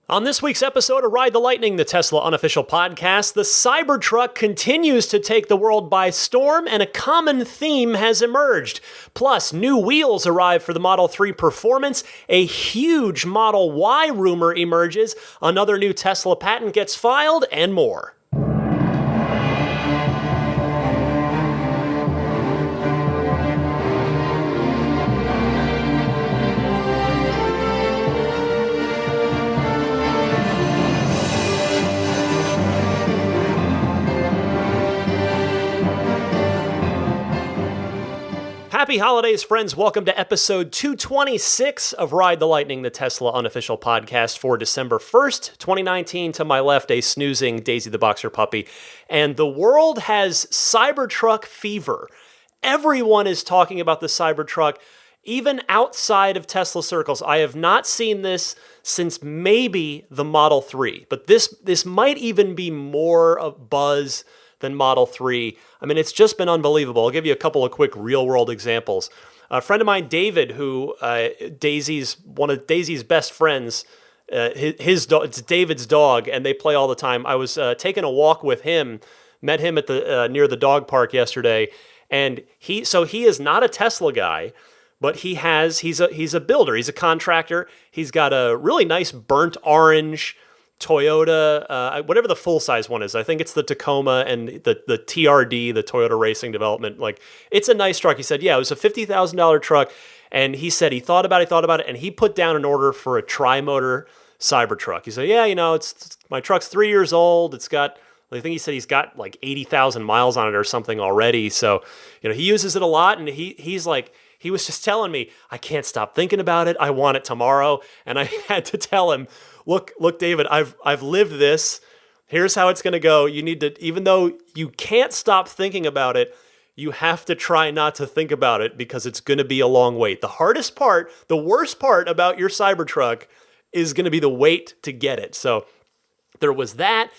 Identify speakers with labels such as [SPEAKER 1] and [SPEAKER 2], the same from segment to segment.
[SPEAKER 1] On this week's episode of Ride the Lightning, the Tesla unofficial podcast, the Cybertruck continues to take the world by storm and a common theme has emerged. Plus, new wheels arrive for the Model 3 Performance, a huge Model Y rumor emerges, another new Tesla patent gets filed, and more. Happy holidays, friends. Welcome to episode 226 of Ride the Lightning, the Tesla unofficial podcast for December 1st, 2019. To my left, a snoozing Daisy the Boxer puppy. And the world has Cybertruck fever. Everyone is talking about the Cybertruck, even outside of Tesla circles. I have not seen this since maybe the Model 3, but this might even be more of buzz than Model 3. I mean, it's just been unbelievable. I'll give you a couple of quick real-world examples. A friend of mine, David, who one of Daisy's best friends, it's David's dog, and they play all the time. I was taking a walk with him, met him at the near the dog park yesterday, and he is not a Tesla guy, but he's a builder. He's a contractor. He's got a really nice burnt orange Toyota, whatever the full-size one is. I think it's the Tacoma and the TRD, the Toyota Racing Development. Like, it's a nice truck. He said, yeah, it was a $50,000 truck, and he said he thought about it, and he put down an order for a tri-motor Cybertruck. He said, yeah, it's my truck's 3 years old. It's got, I think he said he's got like 80,000 miles on it or something already. So, he uses it a lot, and he's like, he was just telling me, I can't stop thinking about it. I want it tomorrow. And I had to tell him, look, David, I've lived this. Here's how it's going to go. You need to, even though you can't stop thinking about it, you have to try not to think about it because it's going to be a long wait. The hardest part, the worst part about your Cybertruck is going to be the wait to get it. So there was that.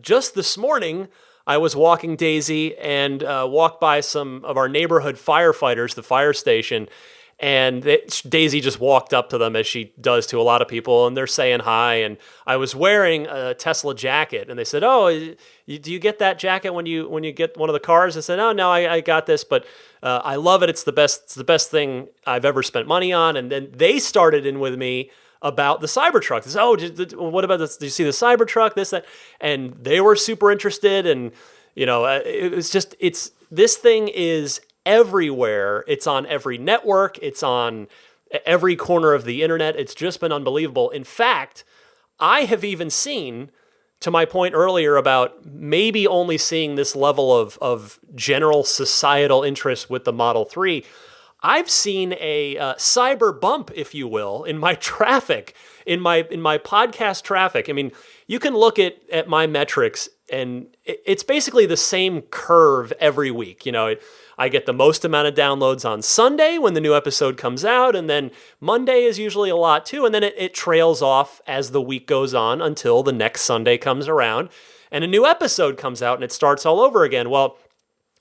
[SPEAKER 1] Just this morning, I was walking Daisy and walked by some of our neighborhood firefighters, the fire station, and Daisy just walked up to them as she does to a lot of people, and they're saying hi. And I was wearing a Tesla jacket, and they said, "Oh, do you get that jacket when you get one of the cars?" I said, "Oh, no, I got this, but I love it. It's the best thing I've ever spent money on." And then they started in with me about the Cybertruck. They said, "Oh, what about this? Did you see the Cybertruck? This, that?" And they were super interested. And this thing is everywhere. It's on every network. It's on every corner of the internet. It's just been unbelievable. In fact, I have even seen, to my point earlier about maybe only seeing this level of general societal interest with the Model 3, I've seen a cyber bump, if you will, in my traffic, in my podcast traffic. I mean, you can look at my metrics, and it's basically the same curve every week. I get the most amount of downloads on Sunday when the new episode comes out, and then Monday is usually a lot too, and then it trails off as the week goes on until the next Sunday comes around, and a new episode comes out, and it starts all over again. Well,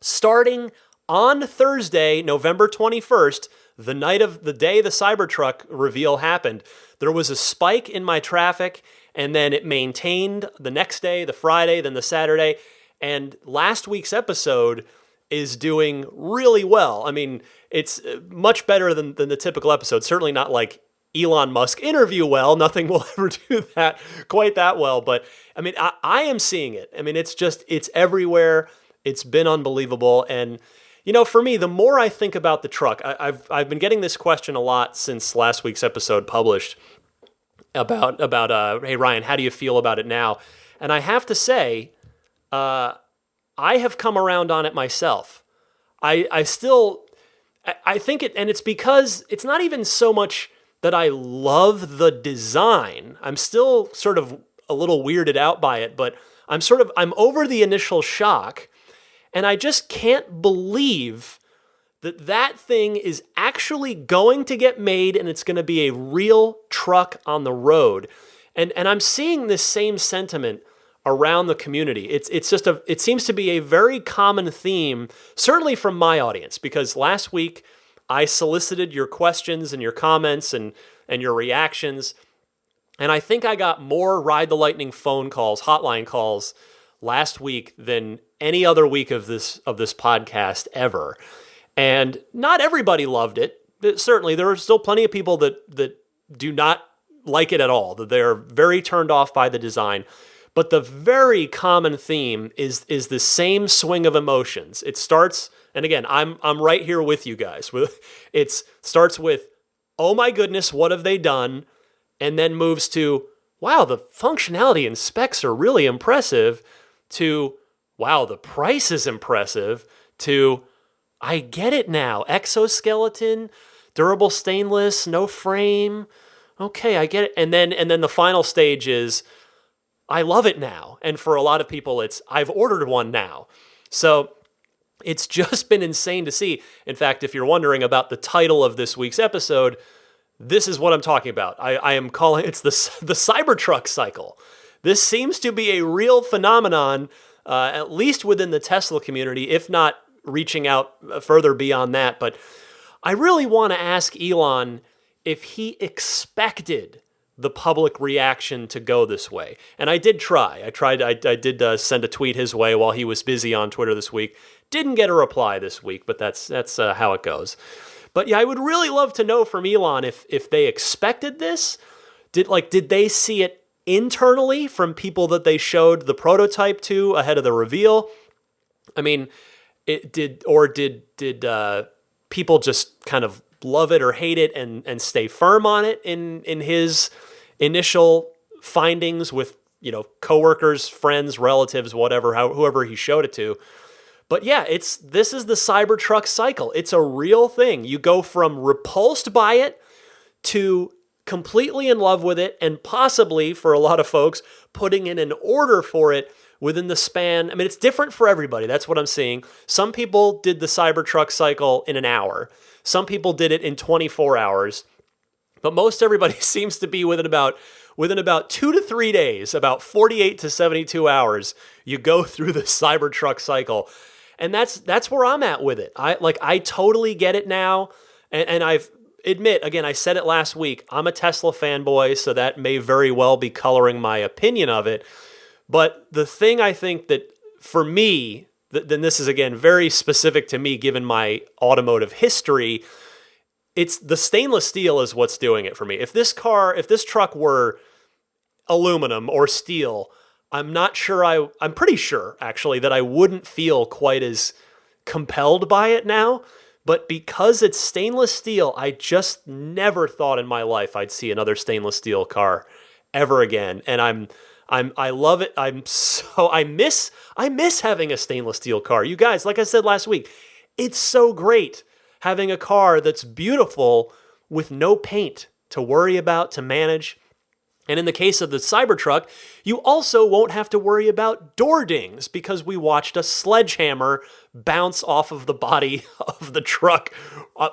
[SPEAKER 1] starting on Thursday, November 21st, the day the Cybertruck reveal happened, there was a spike in my traffic, and then it maintained the next day, the Friday, then the Saturday, and last week's episode is doing really well. I mean, it's much better than the typical episode. Certainly not like Elon Musk interview well. Nothing will ever do that quite that well. But I mean, I am seeing it. I mean, it's everywhere. It's been unbelievable. And for me, the more I think about the truck, I've been getting this question a lot since last week's episode published about hey Ryan, how do you feel about it now? And I have to say, I have come around on it myself. I think it, and it's because it's not even so much that I love the design. I'm still sort of a little weirded out by it, but I'm over the initial shock, and I just can't believe that thing is actually going to get made and it's going to be a real truck on the road. And I'm seeing this same sentiment around the community. It seems to be a very common theme, certainly from my audience, because last week I solicited your questions and your comments and your reactions And I think I got more Ride the Lightning phone calls, hotline calls last week than any other week of this podcast ever. And not everybody loved it. Certainly, there are still plenty of people that do not like it at all, that they're very turned off by the design. But the very common theme is the same swing of emotions. It starts, and again, I'm right here with you guys. It starts with, oh my goodness, what have they done? And then moves to, wow, the functionality and specs are really impressive, to, wow, the price is impressive, to, I get it now. Exoskeleton, durable stainless, no frame. Okay, I get it. And then the final stage is, I love it now. And for a lot of people, it's, I've ordered one now. So it's just been insane to see. In fact, if you're wondering about the title of this week's episode, this is what I'm talking about. I am calling it's the Cybertruck cycle. This seems to be a real phenomenon, at least within the Tesla community, if not reaching out further beyond that. But I really want to ask Elon if he expected the public reaction to go this way. And I did try. I did send a tweet his way while he was busy on Twitter this week. Didn't get a reply this week, but that's how it goes. But yeah, I would really love to know from Elon if they expected this. Did they see it internally from people that they showed the prototype to ahead of the reveal? I mean, did people just kind of love it or hate it and stay firm on it in his initial findings with, coworkers, friends, relatives, whatever, whoever he showed it to? But yeah, this is the Cybertruck cycle. It's a real thing. You go from repulsed by it to completely in love with it, and possibly, for a lot of folks, putting in an order for it within the span. I mean, it's different for everybody. That's what I'm seeing. Some people did the Cybertruck cycle in an hour. Some people did it in 24 hours. But most everybody seems to be within about 2 to 3 days, about 48 to 72 hours, you go through the Cybertruck cycle. And that's where I'm at with it. I totally get it now. And I said it last week, I'm a Tesla fanboy, so that may very well be coloring my opinion of it. But the thing I think that for me, then this is again very specific to me given my automotive history, it's the stainless steel is what's doing it for me. If this truck were aluminum or steel, I'm pretty sure actually that I wouldn't feel quite as compelled by it now. But because it's stainless steel, I just never thought in my life I'd see another stainless steel car ever again. And I love it. I miss having a stainless steel car. You guys, like I said last week, it's so great having a car that's beautiful with no paint to worry about, to manage. And in the case of the Cybertruck, you also won't have to worry about door dings because we watched a sledgehammer bounce off of the body of the truck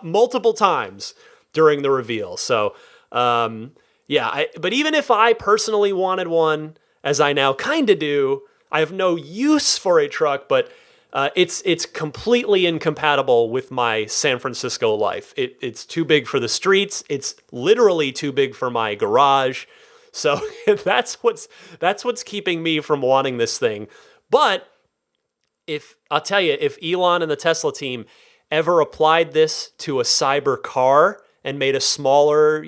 [SPEAKER 1] multiple times during the reveal. So, but even if I personally wanted one, as I now kind of do, I have no use for a truck, but it's completely incompatible with my San Francisco life. It's too big for the streets. It's literally too big for my garage. So that's what's keeping me from wanting this thing. But if Elon and the Tesla team ever applied this to a cyber car and made a smaller,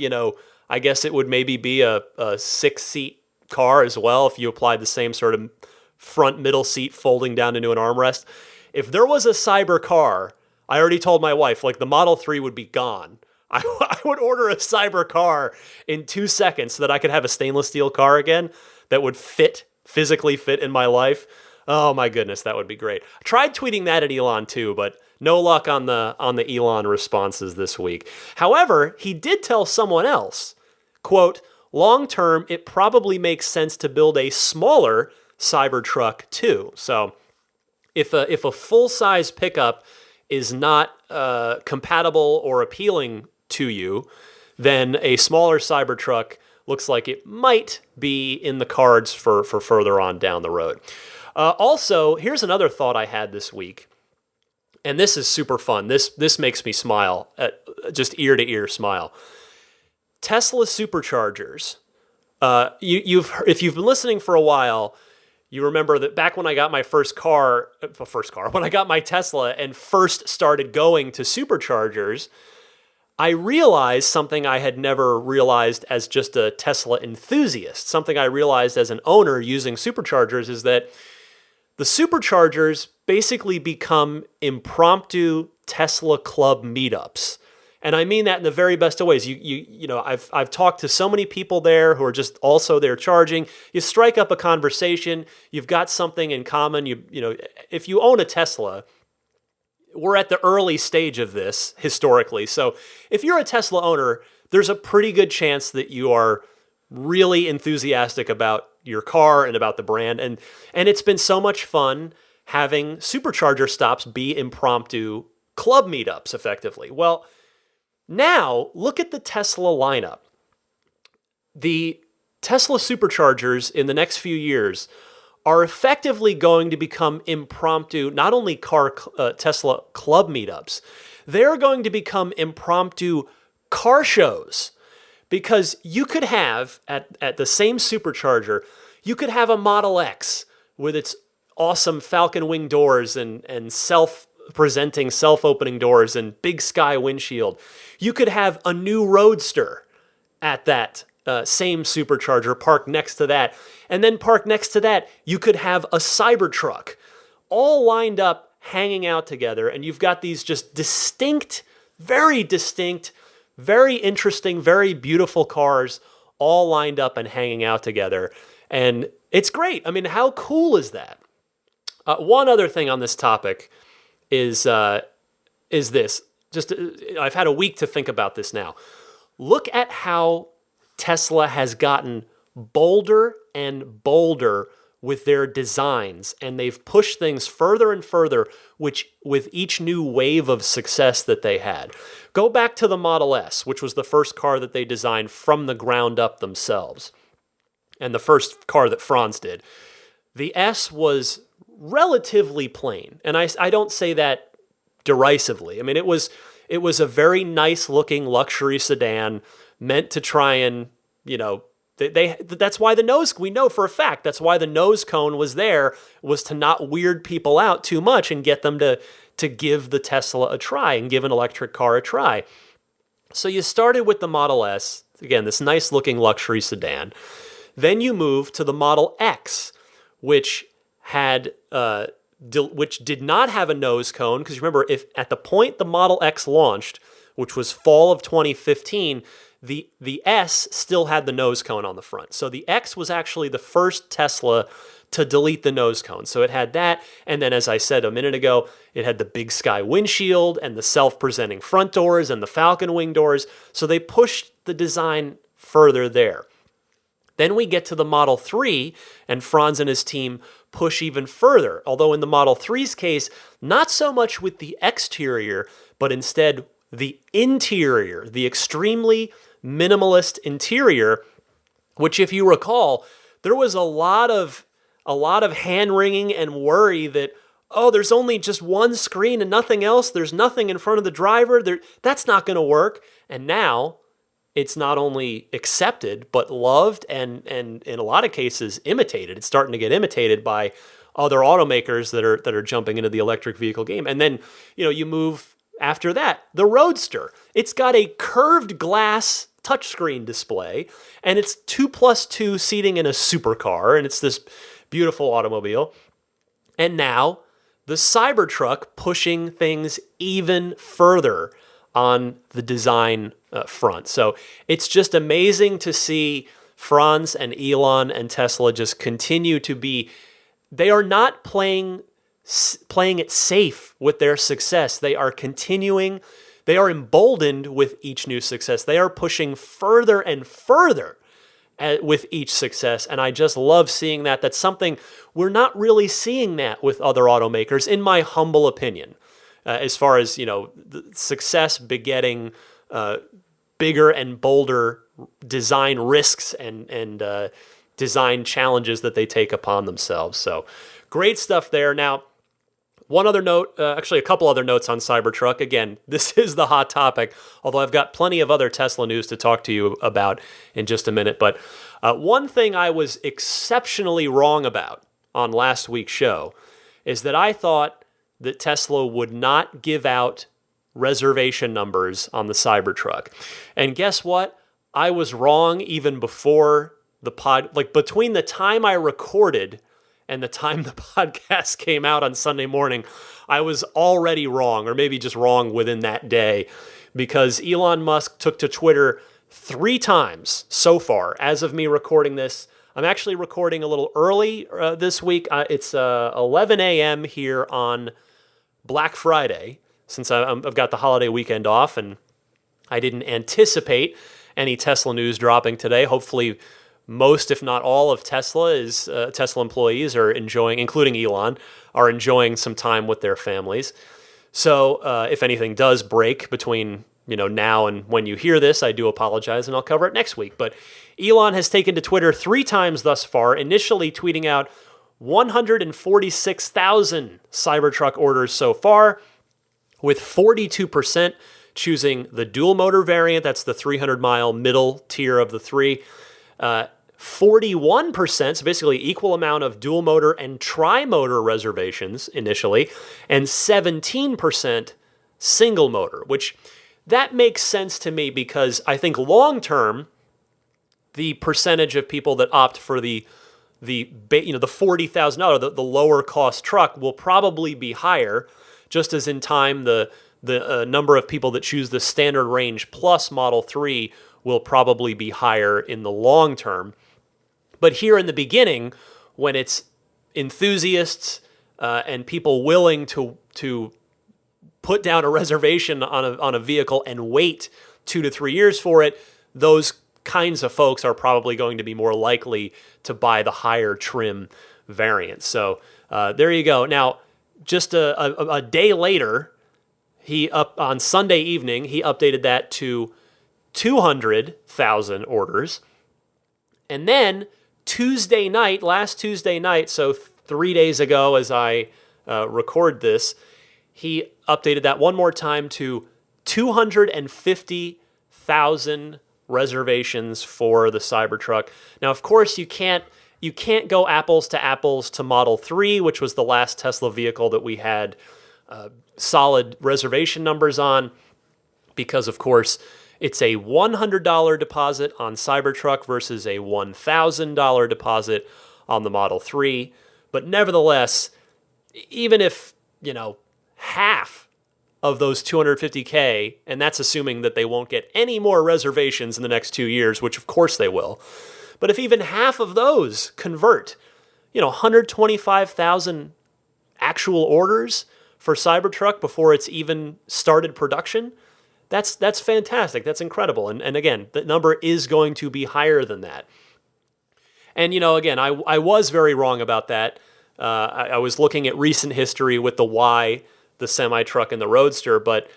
[SPEAKER 1] I guess it would maybe be a 6-seat car as well if you applied the same sort of front middle seat folding down into an armrest. If there was a cyber car, I already told my wife, the Model 3 would be gone. I would order a cyber car in 2 seconds so that I could have a stainless steel car again that would physically fit in my life. Oh my goodness, that would be great. I tried tweeting that at Elon too, but no luck on the Elon responses this week. However, he did tell someone else, quote, long term, it probably makes sense to build a smaller Cybertruck too. So if a full-size pickup is not compatible or appealing to you, then a smaller Cybertruck looks like it might be in the cards for further on down the road. Also, here's another thought I had this week, and this is super fun. This makes me smile, just ear to ear smile. Tesla Superchargers If you've been listening for a while, you remember that back when I got my when I got my Tesla and first started going to Superchargers, I realized something I had never realized as just a Tesla enthusiast. Something I realized as an owner using Superchargers is that the Superchargers basically become impromptu Tesla club meetups. And I mean that in the very best of ways. I've talked to so many people there who are just also there charging. You strike up a conversation. You've got something in common. If you own a Tesla, we're at the early stage of this historically. So if you're a Tesla owner, there's a pretty good chance that you are really enthusiastic about your car and about the brand. And it's been so much fun having Supercharger stops be impromptu club meetups effectively. Well, now, look at the Tesla lineup. The Tesla Superchargers in the next few years are effectively going to become impromptu, not only Tesla club meetups, they're going to become impromptu car shows. Because you could have, at the same Supercharger, you could have a Model X with its awesome Falcon wing doors and self-presenting, self-opening doors and big sky windshield. You could have a new Roadster at that same Supercharger parked next to that. And then parked next to that, you could have a Cybertruck all lined up, hanging out together. And you've got these just distinct, very interesting, very beautiful cars all lined up and hanging out together. And it's great. I mean, how cool is that? One other thing on this topic is this. I've had a week to think about this now. Look at how Tesla has gotten bolder and bolder with their designs, and they've pushed things further and further with each new wave of success that they had. Go back to the Model S, which was the first car that they designed from the ground up themselves, and the first car that Franz did. The S was relatively plain, and I don't say that derisively. I mean, it was a very nice looking luxury sedan meant to try and, that's why we know for a fact, that's why the nose cone was there, was to not weird people out too much and get them to give the Tesla a try and give an electric car a try. So you started with the Model S, again, this nice looking luxury sedan. Then you move to the Model X, which did not have a nose cone, because remember, if at the point the Model X launched, which was fall of 2015, the S still had the nose cone on the front. So the X was actually the first Tesla to delete the nose cone. So it had that, and then as I said a minute ago, it had the big sky windshield and the self-presenting front doors and the Falcon wing doors. So they pushed the design further there. Then we get to the Model 3, and Franz and his team push even further. Although in the Model 3's case, not so much with the exterior, but instead the interior, the extremely minimalist interior, which, if you recall, there was a lot of hand-wringing and worry that, there's only just one screen and nothing else. There's nothing in front of the driver. That's not going to work. And now it's not only accepted, but loved and in a lot of cases imitated. It's starting to get imitated by other automakers that are jumping into the electric vehicle game. And then, you move after that, the Roadster. It's got a curved glass touchscreen display, and it's 2+2 seating in a supercar, and it's this beautiful automobile. And now the Cybertruck pushing things even further on the design front. So it's just amazing to see Franz and Elon and Tesla just continue to be, they are not playing it safe with their success. They are continuing, they are emboldened with each new success. They are pushing further and further with each success. And I just love seeing that. That's something we're not really seeing that with other automakers, in my humble opinion. As far as, the success begetting bigger and bolder design risks and design challenges that they take upon themselves. So great stuff there. Now, One other note, actually a couple other notes on Cybertruck. Again, this is the hot topic, although I've got plenty of other Tesla news to talk to you about in just a minute. But one thing I was exceptionally wrong about on last week's show is that I thought that Tesla would not give out reservation numbers on the Cybertruck. And guess what? I was wrong even before between the time I recorded and the time the podcast came out on Sunday morning, I was already wrong, or maybe just wrong within that day, because Elon Musk took to Twitter 3 times so far as of me recording this. I'm actually recording a little early this week. It's 11 a.m. here on Black Friday, since I've got the holiday weekend off, and I didn't anticipate any Tesla news dropping today. Hopefully most, if not all, of Tesla employees are enjoying, including Elon, are enjoying some time with their families. So if anything does break between now and when you hear this, I do apologize, and I'll cover it next week. But Elon has taken to Twitter 3 times thus far, initially tweeting out 146,000 Cybertruck orders so far, with 42% choosing the dual motor variant. That's the 300-mile middle tier of the 3. 41%, so basically equal amount of dual motor and tri-motor reservations initially, and 17% single motor, which that makes sense to me because I think long term, the percentage of people that opt for the $40,000, the lower cost truck will probably be higher, just as in time the number of people that choose the standard range plus Model 3 will probably be higher in the long term. But here in the beginning, when it's enthusiasts and people willing to put down a reservation on a vehicle and wait 2 to 3 years for it, those kinds of folks are probably going to be more likely to buy the higher trim variant. So there you go. Now, just a day later, on Sunday evening, he updated that to 200,000 orders. And then last Tuesday night, so 3 days ago as I record this, he updated that one more time to 250,000 reservations for the Cybertruck. Now, of course, you can't go apples to Model 3, which was the last Tesla vehicle that we had solid reservation numbers on, because, of course, it's a $100 deposit on Cybertruck versus a $1,000 deposit on the Model 3. But nevertheless, even if, half of those 250K, and that's assuming that they won't get any more reservations in the next 2 years, which of course they will, but if even half of those convert, 125,000 actual orders for Cybertruck before it's even started production, that's fantastic. That's incredible. And again, the number is going to be higher than that. And, again, I was very wrong about that. I was looking at recent history with the Y, the semi-truck, and the Roadster. But,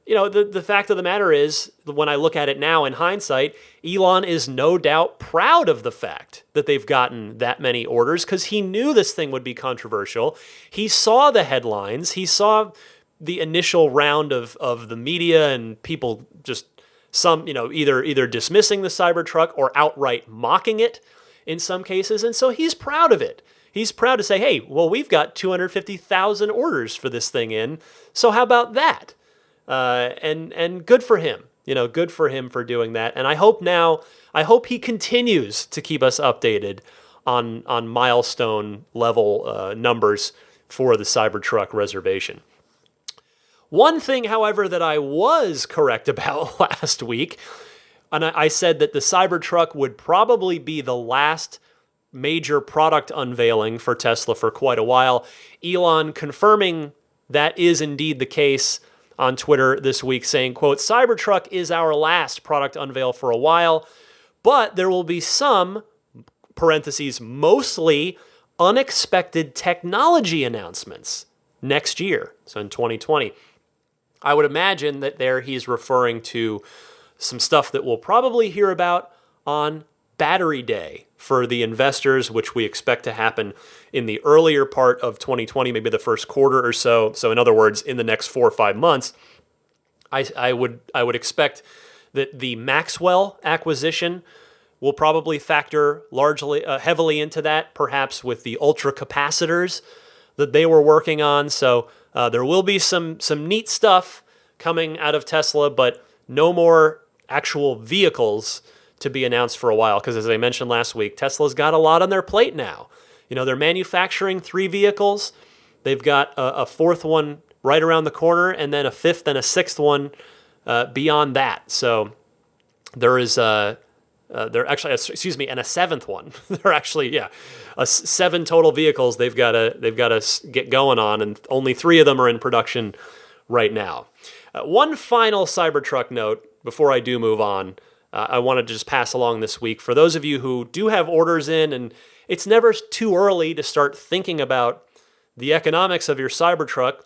[SPEAKER 1] the fact of the matter is, when I look at it now in hindsight, Elon is no doubt proud of the fact that they've gotten that many orders, because he knew this thing would be controversial. He saw the headlines. He saw the initial round of the media and people just either dismissing the Cybertruck or outright mocking it in some cases. And so he's proud of it. He's proud to say, hey, well, we've got 250,000 orders for this thing in. So how about that? And good for him. Good for him for doing that. And I hope he continues to keep us updated on milestone level numbers for the Cybertruck reservation. One thing, however, that I was correct about last week, and I said that the Cybertruck would probably be the last major product unveiling for Tesla for quite a while. Elon confirming that is indeed the case on Twitter this week, saying, quote, "Cybertruck is our last product unveil for a while, but there will be some, parentheses, mostly unexpected technology announcements next year," so in 2020. I would imagine that there he's referring to some stuff that we'll probably hear about on battery day for the investors, which we expect to happen in the earlier part of 2020, maybe the first quarter or so. So in other words, in the next 4 or 5 months, I would expect that the Maxwell acquisition will probably factor largely heavily into that, perhaps with the ultra capacitors that they were working on. So there will be some neat stuff coming out of Tesla, but no more actual vehicles to be announced for a while. Because as I mentioned last week, Tesla's got a lot on their plate now. They're manufacturing 3 vehicles. They've got a 4th one right around the corner, and then a 5th and a 6th one beyond that. So there is and a 7th one. They're actually 7 total vehicles they've got to get going on, and only 3 of them are in production right now. One final Cybertruck note before I do move on. I wanted to just pass along this week for those of you who do have orders in, and it's never too early to start thinking about the economics of your Cybertruck,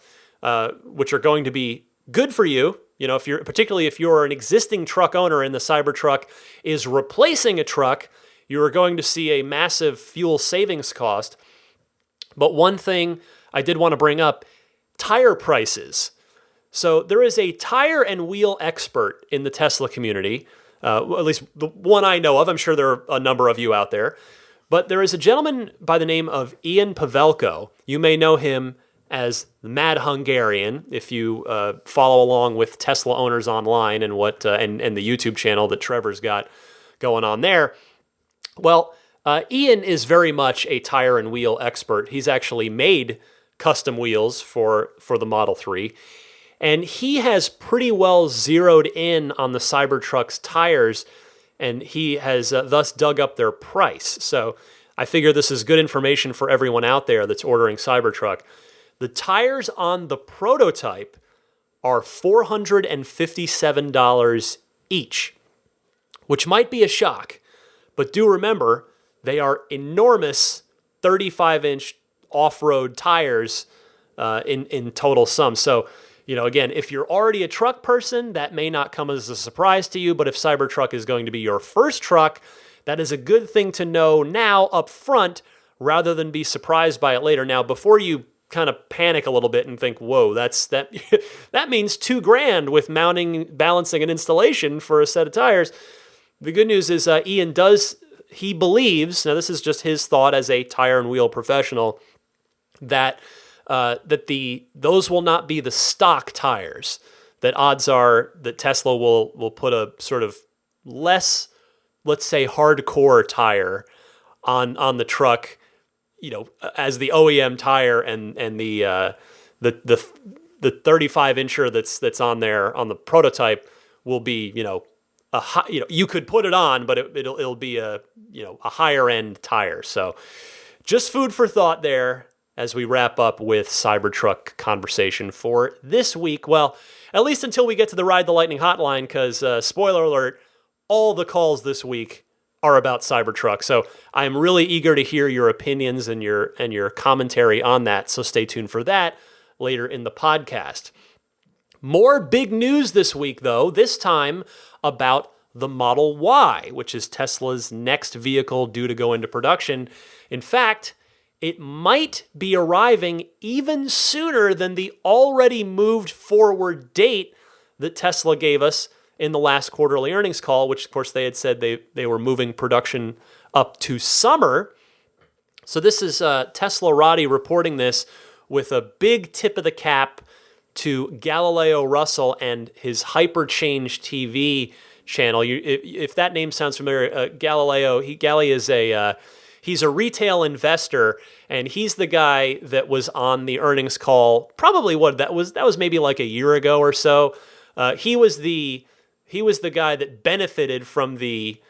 [SPEAKER 1] which are going to be good for you. Particularly if you're an existing truck owner and the Cybertruck is replacing a truck, you are going to see a massive fuel savings cost. But one thing I did want to bring up, tire prices. So there is a tire and wheel expert in the Tesla community, at least the one I know of. I'm sure there are a number of you out there. But there is a gentleman by the name of Ian Pavelko. You may know him as the Mad Hungarian, if you follow along with Tesla owners online and and the YouTube channel that Trevor's got going on there. Well, Ian is very much a tire and wheel expert. He's actually made custom wheels for the Model 3, and he has pretty well zeroed in on the Cybertruck's tires, and he has thus dug up their price. So I figure this is good information for everyone out there that's ordering Cybertruck. The tires on the prototype are $457 each, which might be a shock, but do remember they are enormous 35-inch off-road tires in total sum. So, again, if you're already a truck person, that may not come as a surprise to you, but if Cybertruck is going to be your first truck, that is a good thing to know now up front rather than be surprised by it later. Now, before you kind of panic a little bit and think, whoa, that means $2,000 with mounting, balancing, and installation for a set of tires. The good news is Ian he believes, now this is just his thought as a tire and wheel professional, that those will not be the stock tires. That odds are that Tesla will put a sort of less, let's say, hardcore tire on the truck, as the OEM tire, and the 35-incher that's on there on the prototype will be, you could put it on, but it'll be a higher end tire. So just food for thought there as we wrap up with Cybertruck conversation for this week. Well, at least until we get to the Ride the Lightning hotline, because spoiler alert, all the calls this week are about Cybertruck. So I'm really eager to hear your opinions and your commentary on that. So stay tuned for that later in the podcast. More big news this week, though, this time about the Model Y, which is Tesla's next vehicle due to go into production. In fact, it might be arriving even sooner than the already moved forward date that Tesla gave us in the last quarterly earnings call, which of course they had said they were moving production up to summer. So this is Teslarati reporting this with a big tip of the cap to Galileo Russell and his Hyperchange TV channel. If that name sounds familiar, Galileo, he's a retail investor, and he's the guy that was on the earnings call. Probably that was maybe like a year ago or so. He was the guy that benefited from the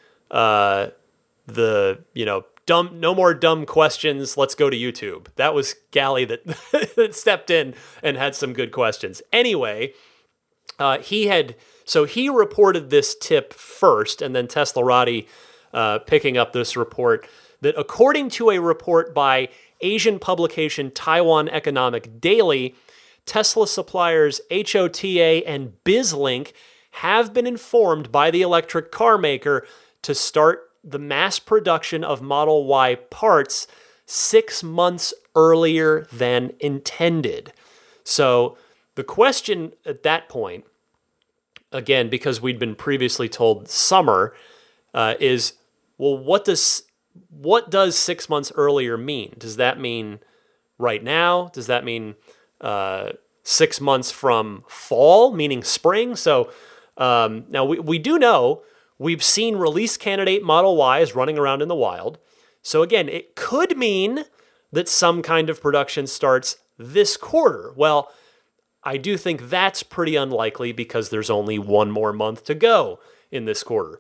[SPEAKER 1] no more dumb questions, let's go to YouTube. That was Gally that stepped in and had some good questions. Anyway, he reported this tip first, and then Teslarati picking up this report that according to a report by Asian publication Taiwan Economic Daily, Tesla suppliers HOTA and BizLink have been informed by the electric car maker to start the mass production of Model Y parts 6 months earlier than intended. So the question at that point, again, because we'd been previously told summer, is, well, what does 6 months earlier mean? Does that mean right now? Does that mean 6 months from fall, meaning spring? So now we do know we've seen release candidate Model Ys running around in the wild. So again, it could mean that some kind of production starts this quarter. Well, I do think that's pretty unlikely because there's only one more month to go in this quarter.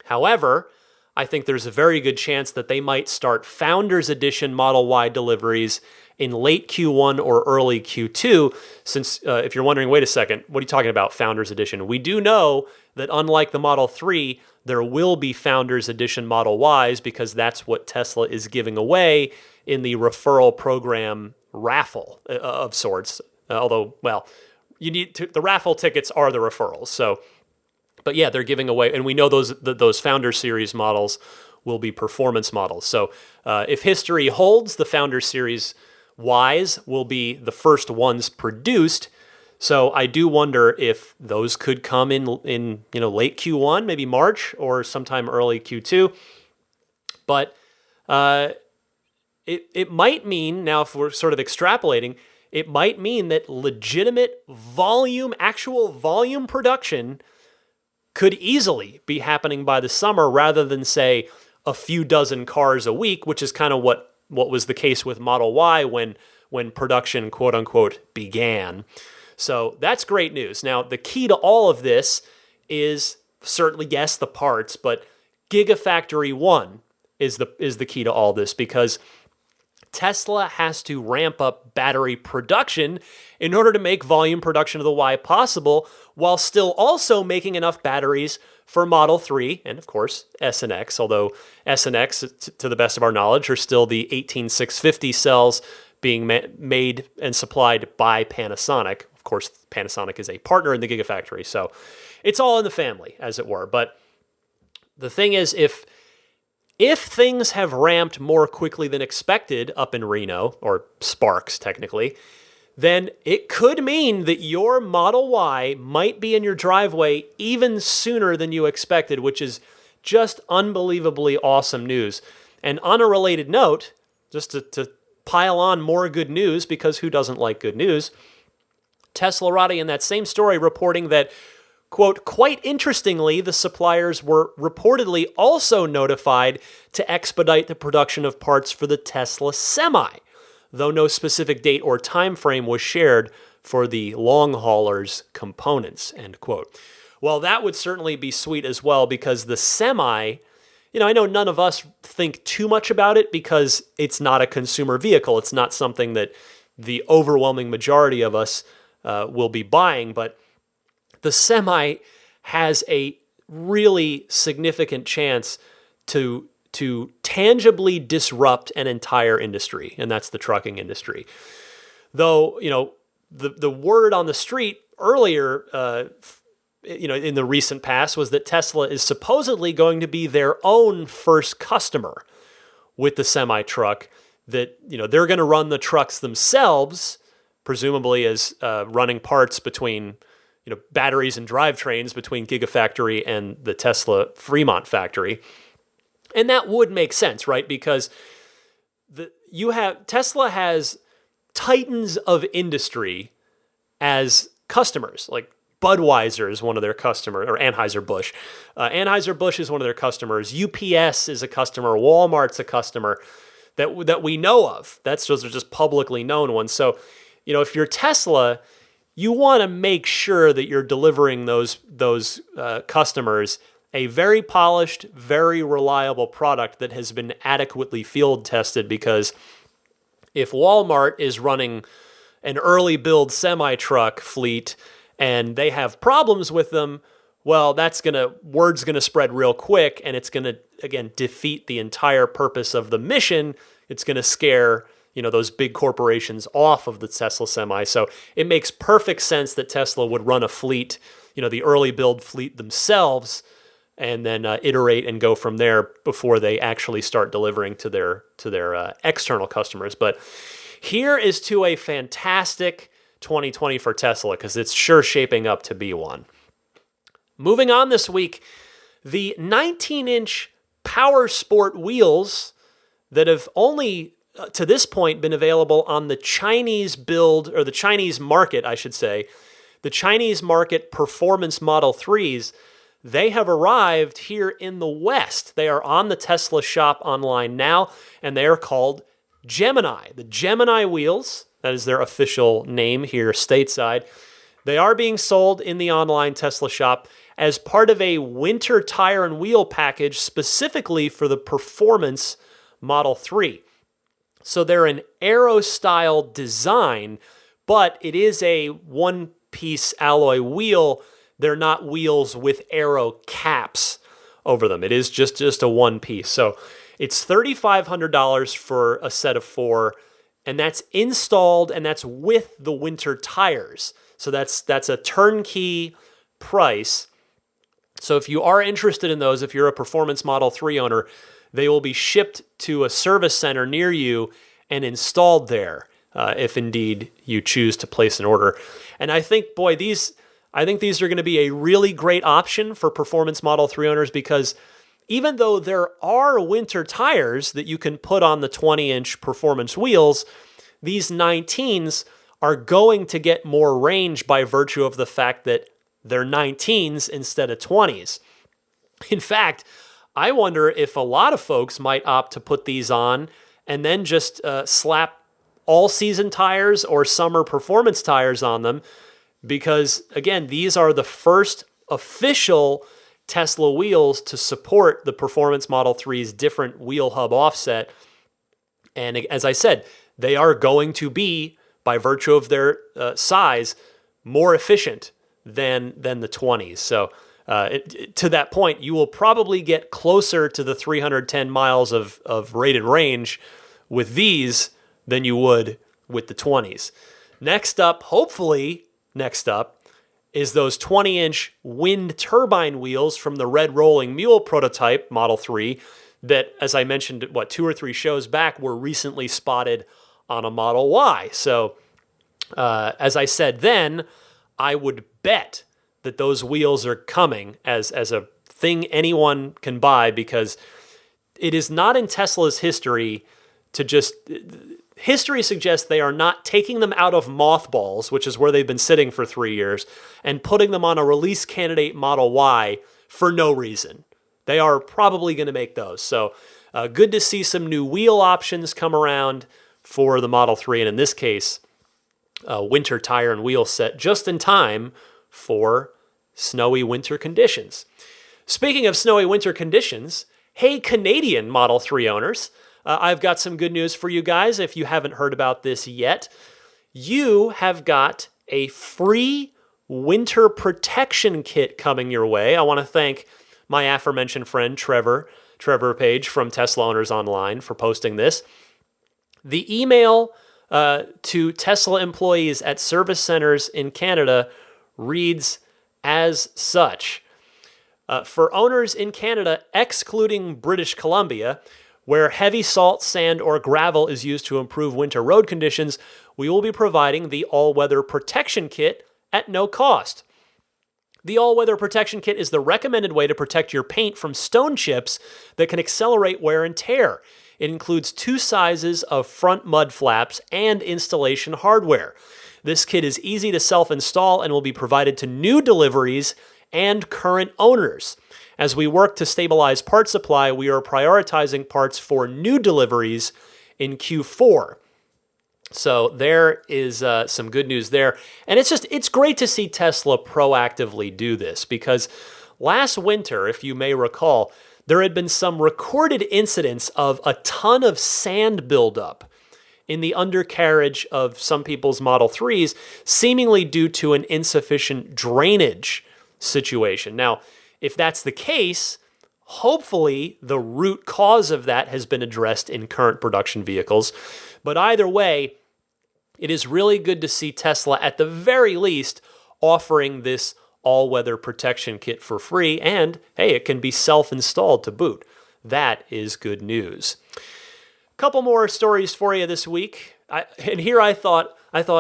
[SPEAKER 1] However, I think there's a very good chance that they might start Founders Edition Model Y deliveries in late Q1 or early Q2, since if you're wondering, wait a second, what are you talking about, Founders Edition? We do know that unlike the Model 3, there will be Founders Edition Model Ys because that's what Tesla is giving away in the referral program raffle of sorts. Although, well, the raffle tickets are the referrals. So, but yeah, they're giving away, and we know those Founder Series models will be performance models. So, if history holds, the Founder Series Ys will be the first ones produced. So, I do wonder if those could come in late Q1, maybe March, or sometime early Q2. But it might mean, now if we're sort of extrapolating, it might mean that legitimate actual volume production could easily be happening by the summer rather than, say, a few dozen cars a week, which is kind of what was the case with Model Y when production, quote unquote, began. So that's great news. Now, the key to all of this is certainly, yes, the parts, but Gigafactory 1 is the key to all this, because Tesla has to ramp up battery production in order to make volume production of the Y possible, while still also making enough batteries for Model 3 and, of course, S and X, although S and X, to the best of our knowledge, are still the 18650 cells being made and supplied by Panasonic. Of course, Panasonic is a partner in the Gigafactory, so it's all in the family, as it were. But the thing is, if things have ramped more quickly than expected up in Reno, or Sparks technically, then it could mean that your Model Y might be in your driveway even sooner than you expected, which is just unbelievably awesome news. And on a related note, just to pile on more good news, because who doesn't like good news, Teslarati in that same story reporting that, quote, quite interestingly, the suppliers were reportedly also notified to expedite the production of parts for the Tesla Semi, though no specific date or time frame was shared for the long haulers' components, end quote. Well, that would certainly be sweet as well, because the Semi, I know none of us think too much about it because it's not a consumer vehicle. It's not something that the overwhelming majority of us will be buying, but the Semi has a really significant chance to tangibly disrupt an entire industry, and that's the trucking industry. Though, the word on the street earlier, in the recent past was that Tesla is supposedly going to be their own first customer with the semi-truck, that, they're going to run the trucks themselves, presumably as running parts between batteries and drivetrains between Gigafactory and the Tesla Fremont factory. And that would make sense, right? Because Tesla has titans of industry as customers. Like Budweiser is one of their customers, or Anheuser-Busch. Anheuser-Busch is one of their customers. UPS is a customer. Walmart's a customer that we know of. Those are just publicly known ones. So, if you're Tesla, you want to make sure that you're delivering those customers a very polished, very reliable product that has been adequately field tested, because if Walmart is running an early build semi-truck fleet and they have problems with them, well, word's going to spread real quick, and it's going to, again, defeat the entire purpose of the mission. It's going to scare those big corporations off of the Tesla Semi. So it makes perfect sense that Tesla would run a fleet, the early build fleet themselves, and then iterate and go from there before they actually start delivering to their external customers. But here is to a fantastic 2020 for Tesla, because it's sure shaping up to be one. Moving on this week, the 19-inch Power Sport wheels that have only to this point been available on the Chinese build, or the Chinese market, I should say, the Chinese market performance Model 3s, they have arrived here in the West. They are on the Tesla shop online now, and they are called Gemini. The Gemini wheels, that is their official name here stateside, they are being sold in the online Tesla shop as part of a winter tire and wheel package specifically for the performance Model 3. So they're an aero-style design, but it is a one-piece alloy wheel. They're not wheels with aero caps over them. It is just a one piece. So it's $3,500 for a set of 4, and that's installed, and that's with the winter tires. So that's a turnkey price. So if you are interested in those, if you're a Performance Model 3 owner, they will be shipped to a service center near you and installed there, if indeed you choose to place an order. And I think, these are going to be a really great option for Performance Model 3 owners, because even though there are winter tires that you can put on the 20-inch performance wheels, these 19s are going to get more range by virtue of the fact that they're 19s instead of 20s. In fact, I wonder if a lot of folks might opt to put these on and then just slap all-season tires or summer performance tires on them, because, again, these are the first official Tesla wheels to support the Performance Model 3's different wheel hub offset. And as I said, they are going to be, by virtue of their size, more efficient than the 20s. So to that point, you will probably get closer to the 310 miles of rated range with these than you would with the 20s. Next up, is those 20-inch wind turbine wheels from the Red Rolling Mule prototype Model 3 that, as I mentioned, 2 or 3 shows back, were recently spotted on a Model Y. So, as I said then, I would bet that those wheels are coming as a thing anyone can buy, because it is not in Tesla's history to just... History suggests they are not taking them out of mothballs, which is where they've been sitting for 3 years, and putting them on a release candidate Model Y for no reason. They are probably going to make those. So good to see some new wheel options come around for the Model 3, and in this case, winter tire and wheel set just in time for snowy winter conditions. Speaking of snowy winter conditions, hey, Canadian Model 3 owners, I've got some good news for you guys. If you haven't heard about this yet, you have got a free winter protection kit coming your way. I want to thank my aforementioned friend Trevor Page from Tesla Owners Online for posting this. The email to Tesla employees at service centers in Canada reads as such. For owners in Canada, excluding British Columbia, where heavy salt, sand, or gravel is used to improve winter road conditions, we will be providing the all-weather protection kit at no cost. The all-weather protection kit is the recommended way to protect your paint from stone chips that can accelerate wear and tear. It includes 2 sizes of front mud flaps and installation hardware. This kit is easy to self-install and will be provided to new deliveries and current owners. As we work to stabilize part supply, we are prioritizing parts for new deliveries in Q4. So there is some good news there. And it's great to see Tesla proactively do this, because last winter, if you may recall, there had been some recorded incidents of a ton of sand buildup in the undercarriage of some people's Model 3s, seemingly due to an insufficient drainage situation. Now, if that's the case, hopefully the root cause of that has been addressed in current production vehicles. But either way, it is really good to see Tesla, at the very least, offering this all-weather protection kit for free, and hey, it can be self-installed to boot. That is good news. Couple more stories for you this week. I thought,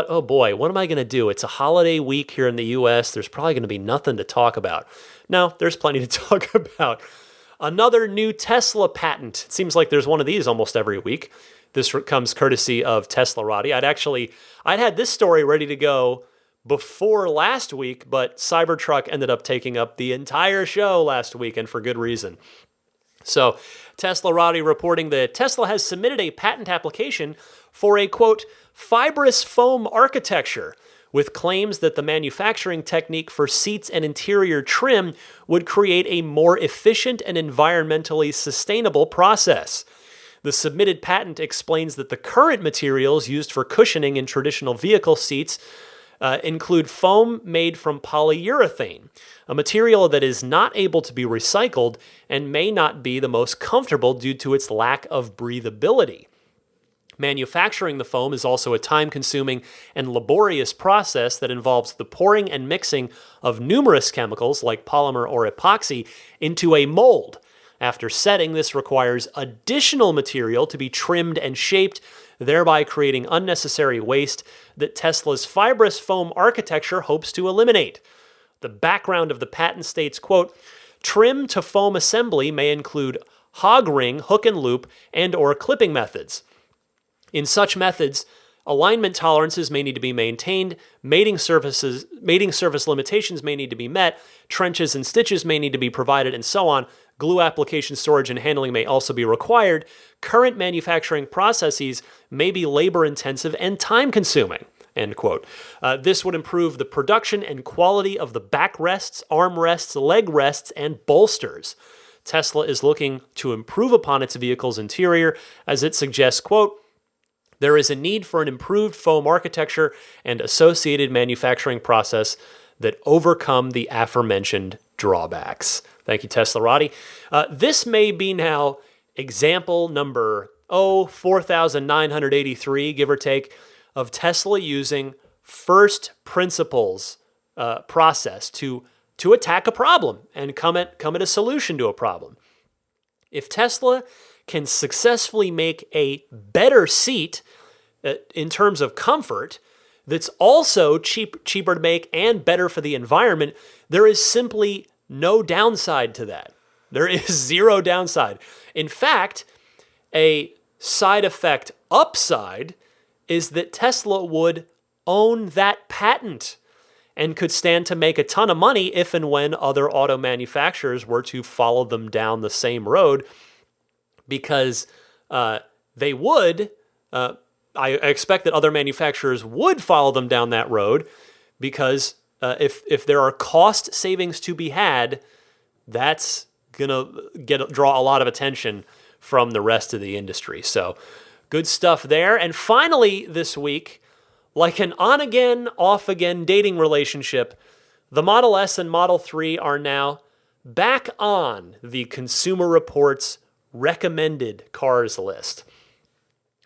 [SPEAKER 1] oh boy, what am I going to do? It's a holiday week here in the U.S. There's probably going to be nothing to talk about. No, there's plenty to talk about. Another new Tesla patent. It seems like there's one of these almost every week. This comes courtesy of Tesla Roddy. I'd had this story ready to go before last week, but Cybertruck ended up taking up the entire show last week, and for good reason. So, Tesla Roddy reporting that Tesla has submitted a patent application for a, quote, fibrous foam architecture, with claims that the manufacturing technique for seats and interior trim would create a more efficient and environmentally sustainable process. The submitted patent explains that the current materials used for cushioning in traditional vehicle seats include foam made from polyurethane, a material that is not able to be recycled and may not be the most comfortable due to its lack of breathability. Manufacturing the foam is also a time-consuming and laborious process that involves the pouring and mixing of numerous chemicals like polymer or epoxy into a mold. After setting, this requires additional material to be trimmed and shaped, thereby creating unnecessary waste that Tesla's fibrous foam architecture hopes to eliminate. The background of the patent states, quote, trim to foam assembly may include hog ring, hook and loop, and or clipping methods. In such methods, alignment tolerances may need to be maintained, mating surface limitations may need to be met, trenches and stitches may need to be provided, and so on. Glue application, storage, and handling may also be required. Current manufacturing processes may be labor-intensive and time-consuming, end quote. This would improve the production and quality of the backrests, armrests, leg rests, and bolsters. Tesla is looking to improve upon its vehicle's interior, as it suggests, quote, there is a need for an improved foam architecture and associated manufacturing process that overcome the aforementioned drawbacks. Thank you, Tesla Roddy. This may be now example number 4,983, give or take, of Tesla using first principles process to attack a problem and come at a solution to a problem. If Tesla can successfully make a better seat in terms of comfort that's also cheaper to make and better for the environment, there is simply no downside to that. There is zero downside. In fact, a side effect upside is that Tesla would own that patent and could stand to make a ton of money if and when other auto manufacturers were to follow them down the same road, because they would, I expect that other manufacturers would follow them down that road, because if there are cost savings to be had, that's going to draw a lot of attention from the rest of the industry. So good stuff there. And finally this week, like an on-again, off-again dating relationship, the Model S and Model 3 are now back on the Consumer Reports recommended cars list.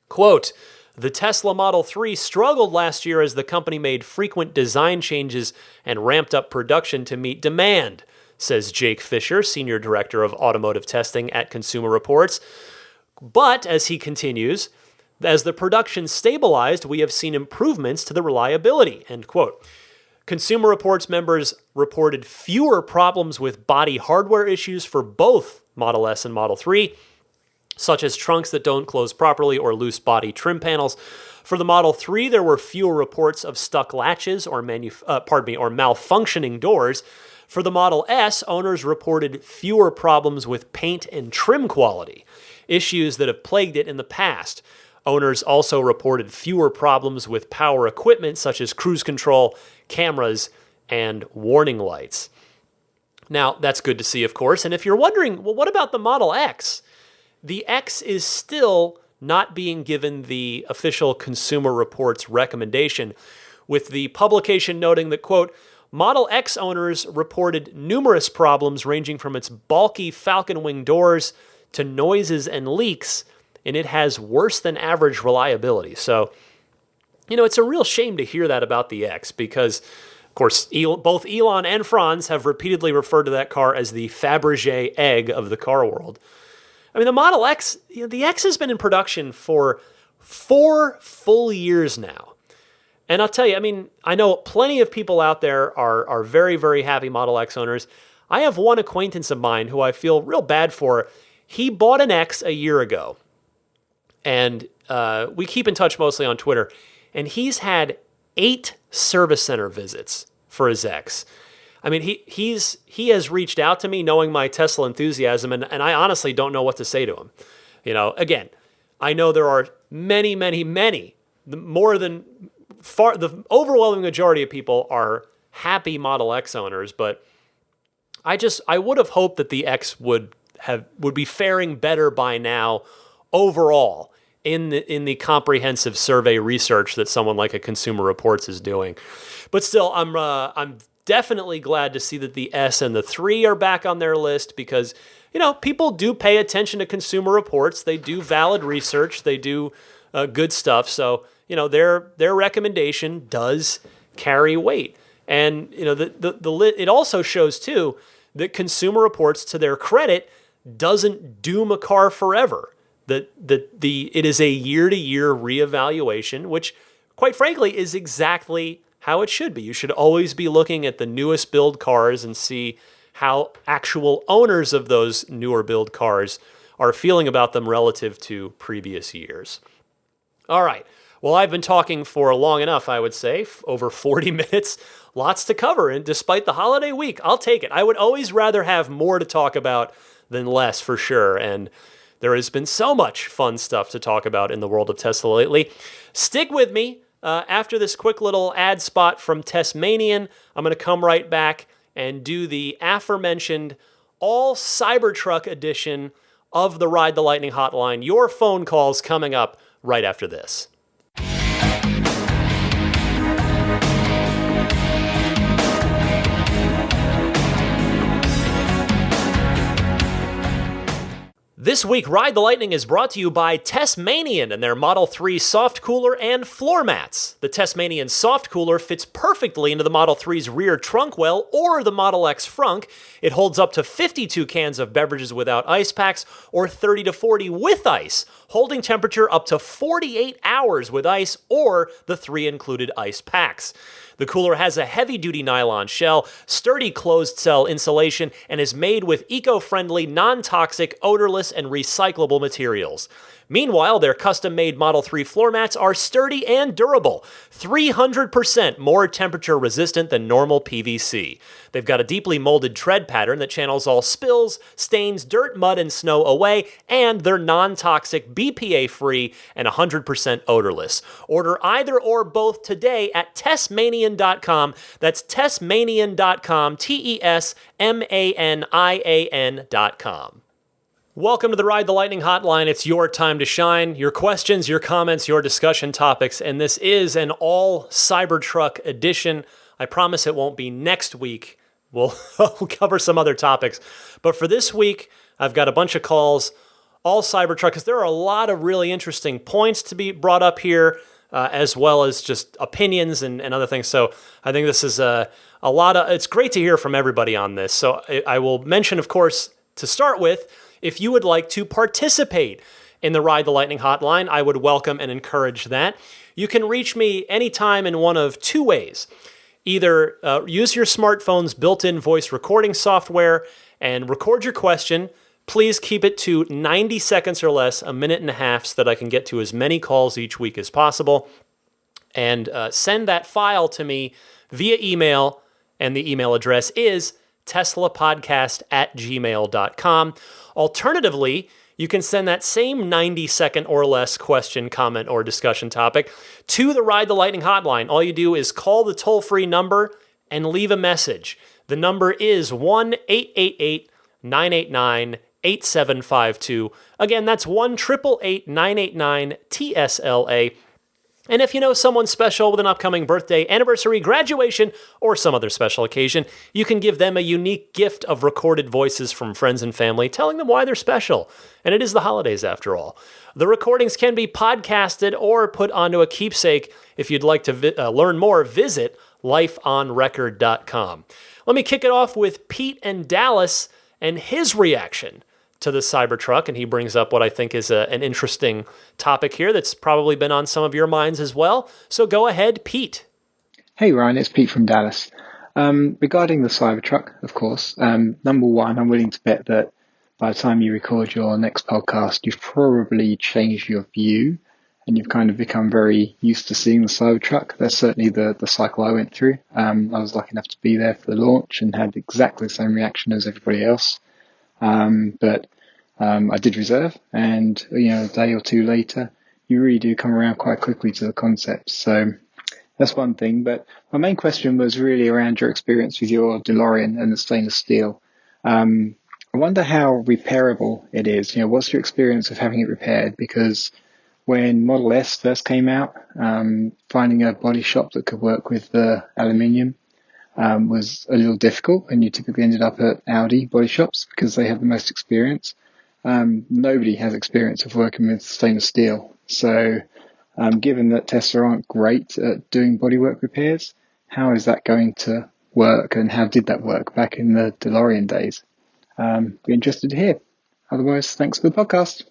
[SPEAKER 1] Quote, the Tesla Model 3 struggled last year as the company made frequent design changes and ramped up production to meet demand, says Jake Fisher, Senior Director of Automotive Testing at Consumer Reports. But, as he continues, as the production stabilized, we have seen improvements to the reliability, end quote. Consumer Reports members reported fewer problems with body hardware issues for both Model S and Model 3, such as trunks that don't close properly or loose body trim panels. For the Model 3, there were fewer reports of stuck latches or malfunctioning doors. For the Model S, owners reported fewer problems with paint and trim quality, issues that have plagued it in the past. Owners also reported fewer problems with power equipment such as cruise control, cameras, and warning lights. Now, that's good to see, of course. And if you're wondering, well, what about the Model X? The X is still not being given the official Consumer Reports recommendation, with the publication noting that, quote, Model X owners reported numerous problems ranging from its bulky Falcon Wing doors to noises and leaks, and it has worse than average reliability. So, it's a real shame to hear that about the X, because Of course, both Elon and Franz have repeatedly referred to that car as the Fabergé egg of the car world. I mean, the Model X, the X has been in production for 4 full years now. And I'll tell you, I mean, I know plenty of people out there are very, very happy Model X owners. I have one acquaintance of mine who I feel real bad for. He bought an X a year ago. And we keep in touch mostly on Twitter. And he's had 8 service center visits for his X. I mean, he has reached out to me knowing my Tesla enthusiasm, and I honestly don't know what to say to him. Again, I know there are many, many, many, the overwhelming majority of people are happy Model X owners, but I would have hoped that the X would be faring better by now overall in the comprehensive survey research that someone like a Consumer Reports is doing. But still, I'm definitely glad to see that the S and the 3 are back on their list because, people do pay attention to Consumer Reports. They do valid research. They do good stuff. So, their recommendation does carry weight. And, it also shows, too, that Consumer Reports, to their credit, doesn't doom a car forever. That it is a year-to-year reevaluation, which, quite frankly, is exactly how it should be. You should always be looking at the newest build cars and see how actual owners of those newer build cars are feeling about them relative to previous years. All right. Well, I've been talking for long enough, I would say, over 40 minutes. Lots to cover, and despite the holiday week, I'll take it. I would always rather have more to talk about than less, for sure, and there has been so much fun stuff to talk about in the world of Tesla lately. Stick with me. After this quick little ad spot from Tesmanian, I'm going to come right back and do the aforementioned all Cybertruck edition of the Ride the Lightning hotline. Your phone calls coming up right after this. This week, Ride the Lightning is brought to you by Tesmanian and their Model 3 soft cooler and floor mats. The Tesmanian soft cooler fits perfectly into the Model 3's rear trunk well or the Model X frunk. It holds up to 52 cans of beverages without ice packs or 30 to 40 with ice, holding temperature up to 48 hours with ice or the 3 included ice packs. The cooler has a heavy-duty nylon shell, sturdy closed-cell insulation, and is made with eco-friendly, non-toxic, odorless, and recyclable materials. Meanwhile, their custom-made Model 3 floor mats are sturdy and durable, 300% more temperature-resistant than normal PVC. They've got a deeply molded tread pattern that channels all spills, stains, dirt, mud, and snow away, and they're non-toxic, BPA-free, and 100% odorless. Order either or both today at Tesmanian.com. That's Tesmanian.com, Tesmanian.com. Welcome to the Ride the Lightning hotline. It's your time to shine. Your questions, your comments, your discussion topics, and this is an all Cybertruck edition. I promise it won't be next week. We'll cover some other topics. But for this week, I've got a bunch of calls, all Cybertruck, because there are a lot of really interesting points to be brought up here, as well as just opinions and other things. So I think this is it's great to hear from everybody on this. So I will mention, of course, to start with, if you would like to participate in the Ride the Lightning hotline, I would welcome and encourage that. You can reach me anytime in one of 2 ways. Either use your smartphone's built-in voice recording software and record your question. Please keep it to 90 seconds or less, a minute and a half, so that I can get to as many calls each week as possible. And send that file to me via email, and the email address is teslapodcast@gmail.com. Alternatively, you can send that same 90-second or less question, comment, or discussion topic to the Ride the Lightning hotline. All you do is call the toll-free number and leave a message. The number is 1-888-989-8752. Again, that's 1-888-989-TSLA. And if you know someone special with an upcoming birthday, anniversary, graduation, or some other special occasion, you can give them a unique gift of recorded voices from friends and family telling them why they're special. And it is the holidays, after all. The recordings can be podcasted or put onto a keepsake. If you'd like to learn more, visit lifeonrecord.com. Let me kick it off with Pete in Dallas and his reaction to the Cybertruck, and he brings up what I think is an interesting topic here that's probably been on some of your minds as well. So go ahead, Pete.
[SPEAKER 2] Hey Ryan, it's Pete from Dallas. Regarding the Cybertruck, of course, number one, I'm willing to bet that by the time you record your next podcast, you've probably changed your view and you've kind of become very used to seeing the Cybertruck. That's certainly the cycle I went through. I was lucky enough to be there for the launch and had exactly the same reaction as everybody else. But I did reserve, and a day or two later, you really do come around quite quickly to the concept. So that's one thing. But my main question was really around your experience with your DeLorean and the stainless steel. I wonder how repairable it is. What's your experience of having it repaired? Because when Model S first came out, finding a body shop that could work with the aluminium was a little difficult, and you typically ended up at Audi body shops because they have the most experience. Nobody has experience of working with stainless steel. So given that Tesla aren't great at doing bodywork repairs, how is that going to work, and how did that work back in the DeLorean days? Be interested to hear. Otherwise, thanks for the podcast.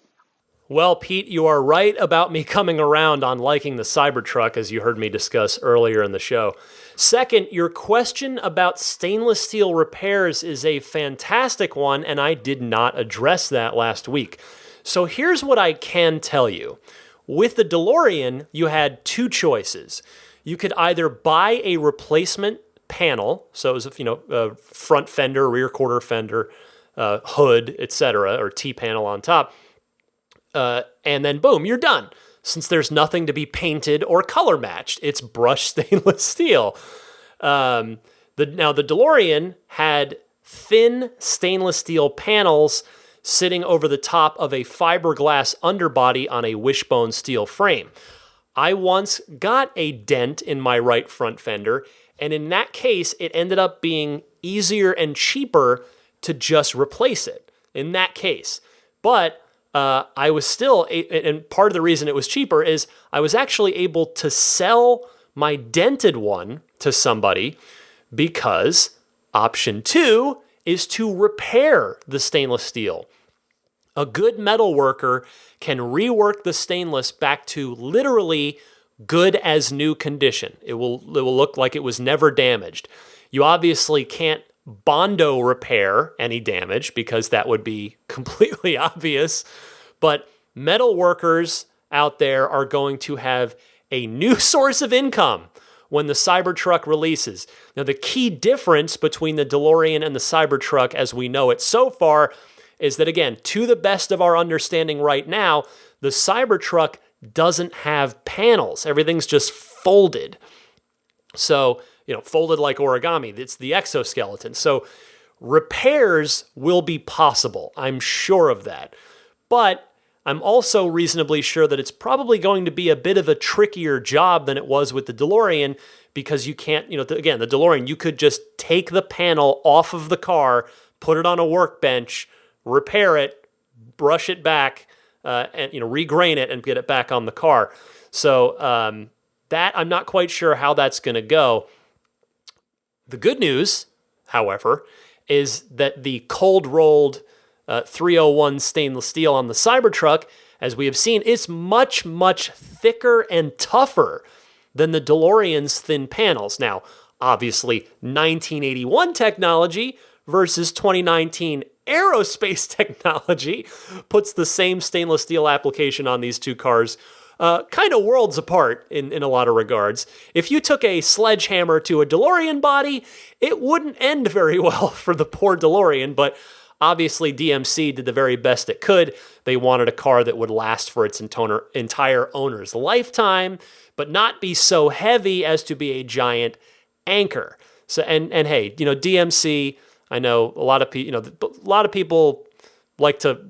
[SPEAKER 1] Well, Pete, you are right about me coming around on liking the Cybertruck, as you heard me discuss earlier in the show. Second, your question about stainless steel repairs is a fantastic one, and I did not address that last week. So here's what I can tell you. With the DeLorean, you had two choices. You could either buy a replacement panel, so it was a front fender, rear quarter fender, hood, etc., or T-panel on top, and then boom, you're done. Since there's nothing to be painted or color matched, it's brushed stainless steel. Now the DeLorean had thin stainless steel panels sitting over the top of a fiberglass underbody on a wishbone steel frame. I once got a dent in my right front fender, and in that case, it ended up being easier and cheaper to just replace it in that case. But I was still, and part of the reason it was cheaper is I was actually able to sell my dented one to somebody because option 2 is to repair the stainless steel. A good metal worker can rework the stainless back to literally good as new condition. It will look like it was never damaged. You obviously can't Bondo repair any damage because that would be completely obvious. But metal workers out there are going to have a new source of income when the Cybertruck releases. Now, the key difference between the DeLorean and the Cybertruck as we know it so far is that, again, to the best of our understanding right now, the Cybertruck doesn't have panels. Everything's just folded. So, folded like origami. It's the exoskeleton. So repairs will be possible. I'm sure of that. But I'm also reasonably sure that it's probably going to be a bit of a trickier job than it was with the DeLorean because you can't, again, the DeLorean, you could just take the panel off of the car, put it on a workbench, repair it, brush it back, and regrain it and get it back on the car. So that I'm not quite sure how that's going to go. The good news, however, is that the cold-rolled 301 stainless steel on the Cybertruck, as we have seen, is much, much thicker and tougher than the DeLorean's thin panels. Now, obviously, 1981 technology versus 2019 aerospace technology puts the same stainless steel application on these two cars kind of worlds apart in a lot of regards. If you took a sledgehammer to a DeLorean body, it wouldn't end very well for the poor DeLorean, but obviously DMC did the very best it could. They wanted a car that would last for its entire owner's lifetime, but not be so heavy as to be a giant anchor. So and hey, DMC, I know a lot of people like to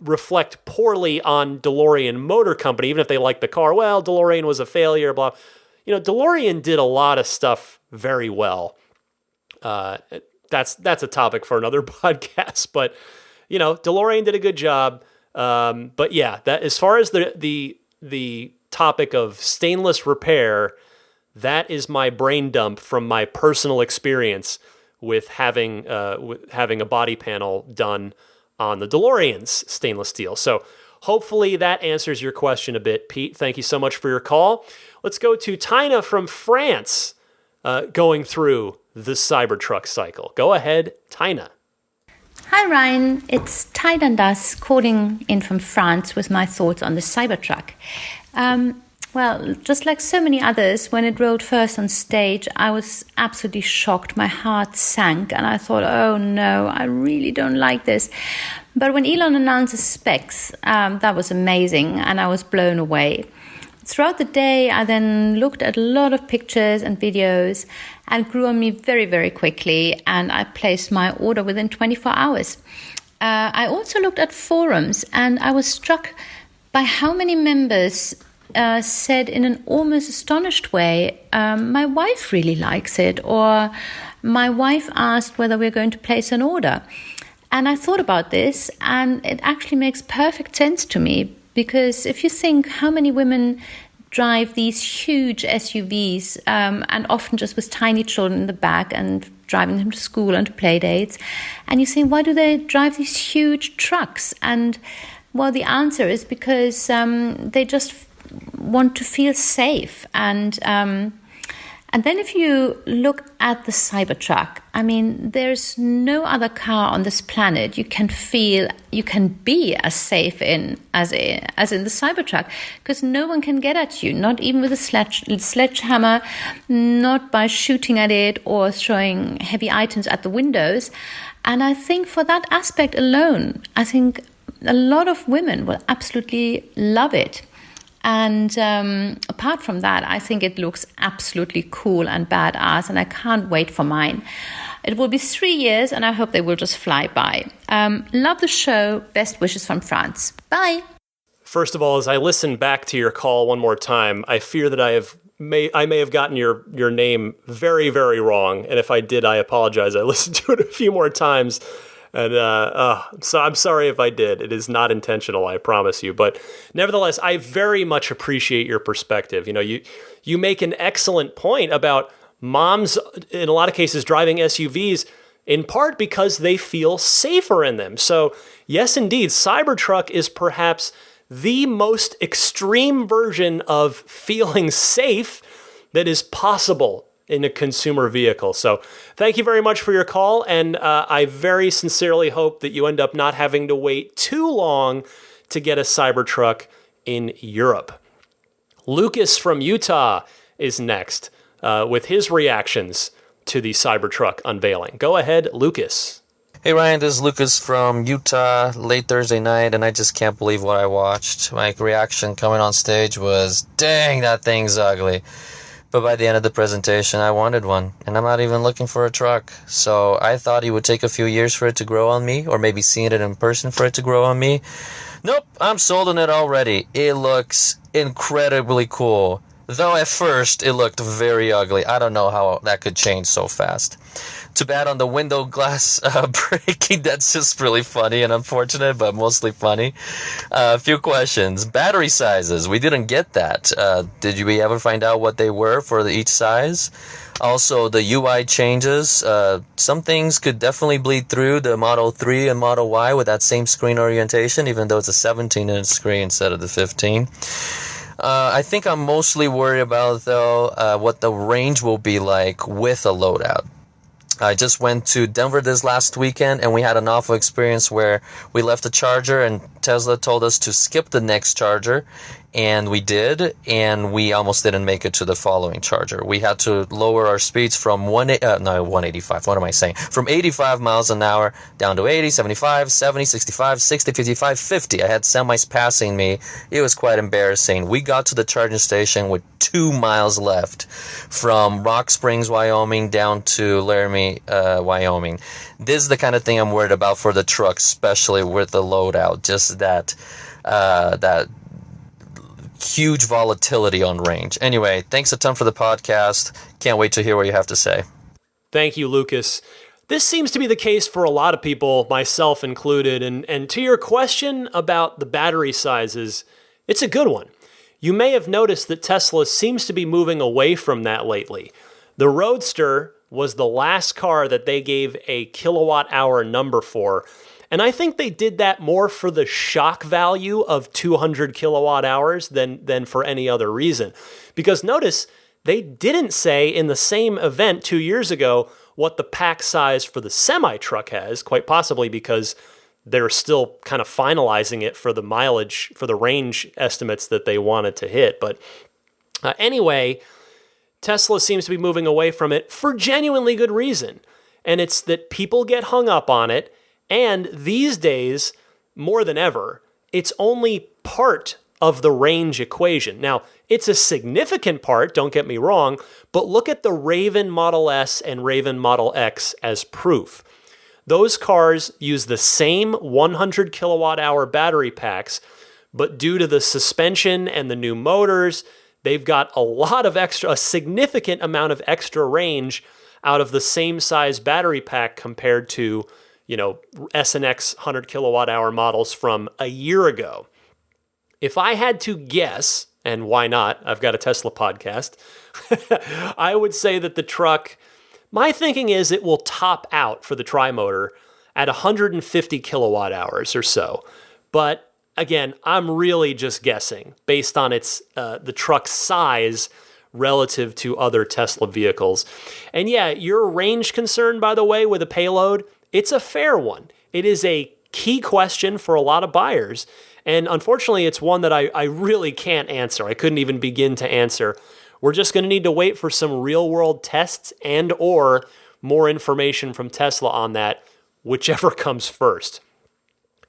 [SPEAKER 1] reflect poorly on DeLorean Motor Company, even if they like the car. Well, DeLorean was a failure, blah. DeLorean did a lot of stuff very well. That's a topic for another podcast, but DeLorean did a good job. But yeah, that as far as the topic of stainless repair, that is my brain dump from my personal experience with having a body panel done on the DeLorean's stainless steel. So hopefully that answers your question a bit, Pete. Thank you so much for your call. Let's go to Tina from France, going through the Cybertruck cycle. Go ahead, Tina.
[SPEAKER 3] Hi Ryan, it's Tina Das calling in from France with my thoughts on the Cybertruck. Well, just like so many others, when it rolled first on stage, I was absolutely shocked. My heart sank and I thought, oh no, I really don't like this. But when Elon announced the specs, that was amazing and I was blown away. Throughout the day, I then looked at a lot of pictures and videos and grew on me very, very quickly, and I placed my order within 24 hours. I also looked at forums, and I was struck by how many members said in an almost astonished way, my wife really likes it, or my wife asked whether we're going to place an order. And I thought about this, and it actually makes perfect sense to me. Because if you think how many women drive these huge SUVs and often just with tiny children in the back and driving them to school and to play dates, and you think, why do they drive these huge trucks? And well, the answer is because they just want to feel safe. And then if you look at the Cybertruck, I mean, there's no other car on this planet you can be as safe in as in the Cybertruck, because no one can get at you, not even with a sledgehammer, not by shooting at it or throwing heavy items at the windows. And I think for that aspect alone, I think a lot of women will absolutely love it. And apart from that, I think it looks absolutely cool and badass, and I can't wait for mine. It will be 3 years, and I hope they will just fly by. Love the show. Best wishes from France. Bye.
[SPEAKER 1] First of all, as I listen back to your call one more time, I fear that I may have gotten your name very, very wrong. And if I did, I apologize. I listened to it a few more times. And so I'm sorry if I did. It is not intentional, I promise you. But nevertheless, I very much appreciate your perspective. You know, you make an excellent point about moms, in a lot of cases, driving SUVs, in part because they feel safer in them. So yes, indeed, Cybertruck is perhaps the most extreme version of feeling safe that is possible in a consumer vehicle. So thank you very much for your call, and I very sincerely hope that you end up not having to wait too long to get a Cybertruck in Europe. Lucas from Utah is next with his reactions to the Cybertruck unveiling. Go ahead, Lucas.
[SPEAKER 4] Hey Ryan, this is Lucas from Utah, late Thursday night, and I just can't believe what I watched. My reaction coming on stage was, dang, that thing's ugly. But by the end of the presentation, I wanted one, and I'm not even looking for a truck. So I thought it would take a few years for it to grow on me, or maybe seeing it in person for it to grow on me. Nope, I'm sold on it already. It looks incredibly cool. Though at first, it looked very ugly. I don't know how that could change so fast. Too bad on the window glass breaking. That's just really funny and unfortunate, but mostly funny. A few questions. Battery sizes. We didn't get that. Did we ever find out what they were for each size? Also, the UI changes. Some things could definitely bleed through the Model 3 and Model Y with that same screen orientation, even though it's a 17-inch screen instead of the 15. I think I'm mostly worried about, though, what the range will be like with a loadout. I just went to Denver this last weekend, and we had an awful experience where we left the charger, and Tesla told us to skip the next charger, and we did, and we almost didn't make it to the following charger. We had to lower our speeds from 185, what am I saying? From 85 miles an hour down to 80, 75, 70, 65, 60, 55, 50. I had semis passing me. It was quite embarrassing. We got to the charging station with 2 miles left from Rock Springs, Wyoming down to Laramie, Wyoming. This is the kind of thing I'm worried about for the truck, especially with the loadout. Just that huge volatility on range. Anyway, thanks a ton for the podcast. Can't wait to hear what you have to say.
[SPEAKER 1] Thank you, Lucas. This seems to be the case for a lot of people, myself included. And to your question about the battery sizes, it's a good one. You may have noticed that Tesla seems to be moving away from that lately. The Roadster was the last car that they gave a kilowatt hour number for, and I think they did that more for the shock value of 200 kilowatt hours than for any other reason. Because notice, they didn't say in the same event 2 years ago what the pack size for the semi-truck has, quite possibly because they're still kind of finalizing it for the mileage, for the range estimates that they wanted to hit. But anyway, Tesla seems to be moving away from it for genuinely good reason. And it's that people get hung up on it. And these days, more than ever, it's only part of the range equation. Now, it's a significant part, don't get me wrong, but look at the Raven Model S and Raven Model X as proof. Those cars use the same 100 kilowatt hour battery packs, but due to the suspension and the new motors, they've got a significant amount of extra range out of the same size battery pack compared to, S and X 100 kilowatt hour models from a year ago. If I had to guess, and why not? I've got a Tesla podcast. I would say that the truck, my thinking is it will top out for the tri-motor at 150 kilowatt hours or so. But again, I'm really just guessing based on the truck's size relative to other Tesla vehicles. And yeah, your range concern, by the way, with a payload, it's a fair one. It is a key question for a lot of buyers. And unfortunately, it's one that I really can't answer. I couldn't even begin to answer. We're just going to need to wait for some real-world tests and or more information from Tesla on that, whichever comes first.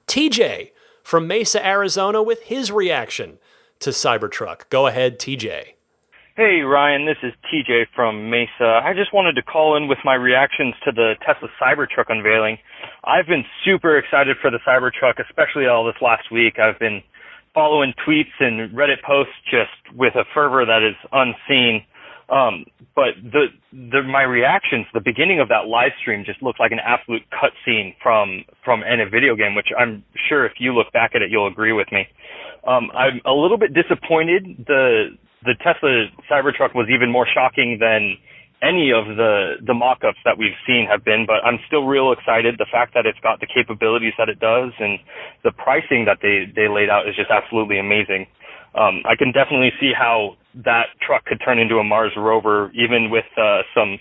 [SPEAKER 1] TJ from Mesa, Arizona, with his reaction to Cybertruck. Go ahead, TJ.
[SPEAKER 5] Hey, Ryan, this is TJ from Mesa. I just wanted to call in with my reactions to the Tesla Cybertruck unveiling. I've been super excited for the Cybertruck, especially all this last week. I've been following tweets and Reddit posts just with a fervor that is unseen. But my reactions, the beginning of that live stream just looked like an absolute cutscene from any video game, which I'm sure if you look back at it, you'll agree with me. I'm a little bit disappointed. The Tesla Cybertruck was even more shocking than any of the mock-ups that we've seen have been, but I'm still real excited. The fact that it's got the capabilities that it does and the pricing that they laid out is just absolutely amazing. I can definitely see how that truck could turn into a Mars rover, even with some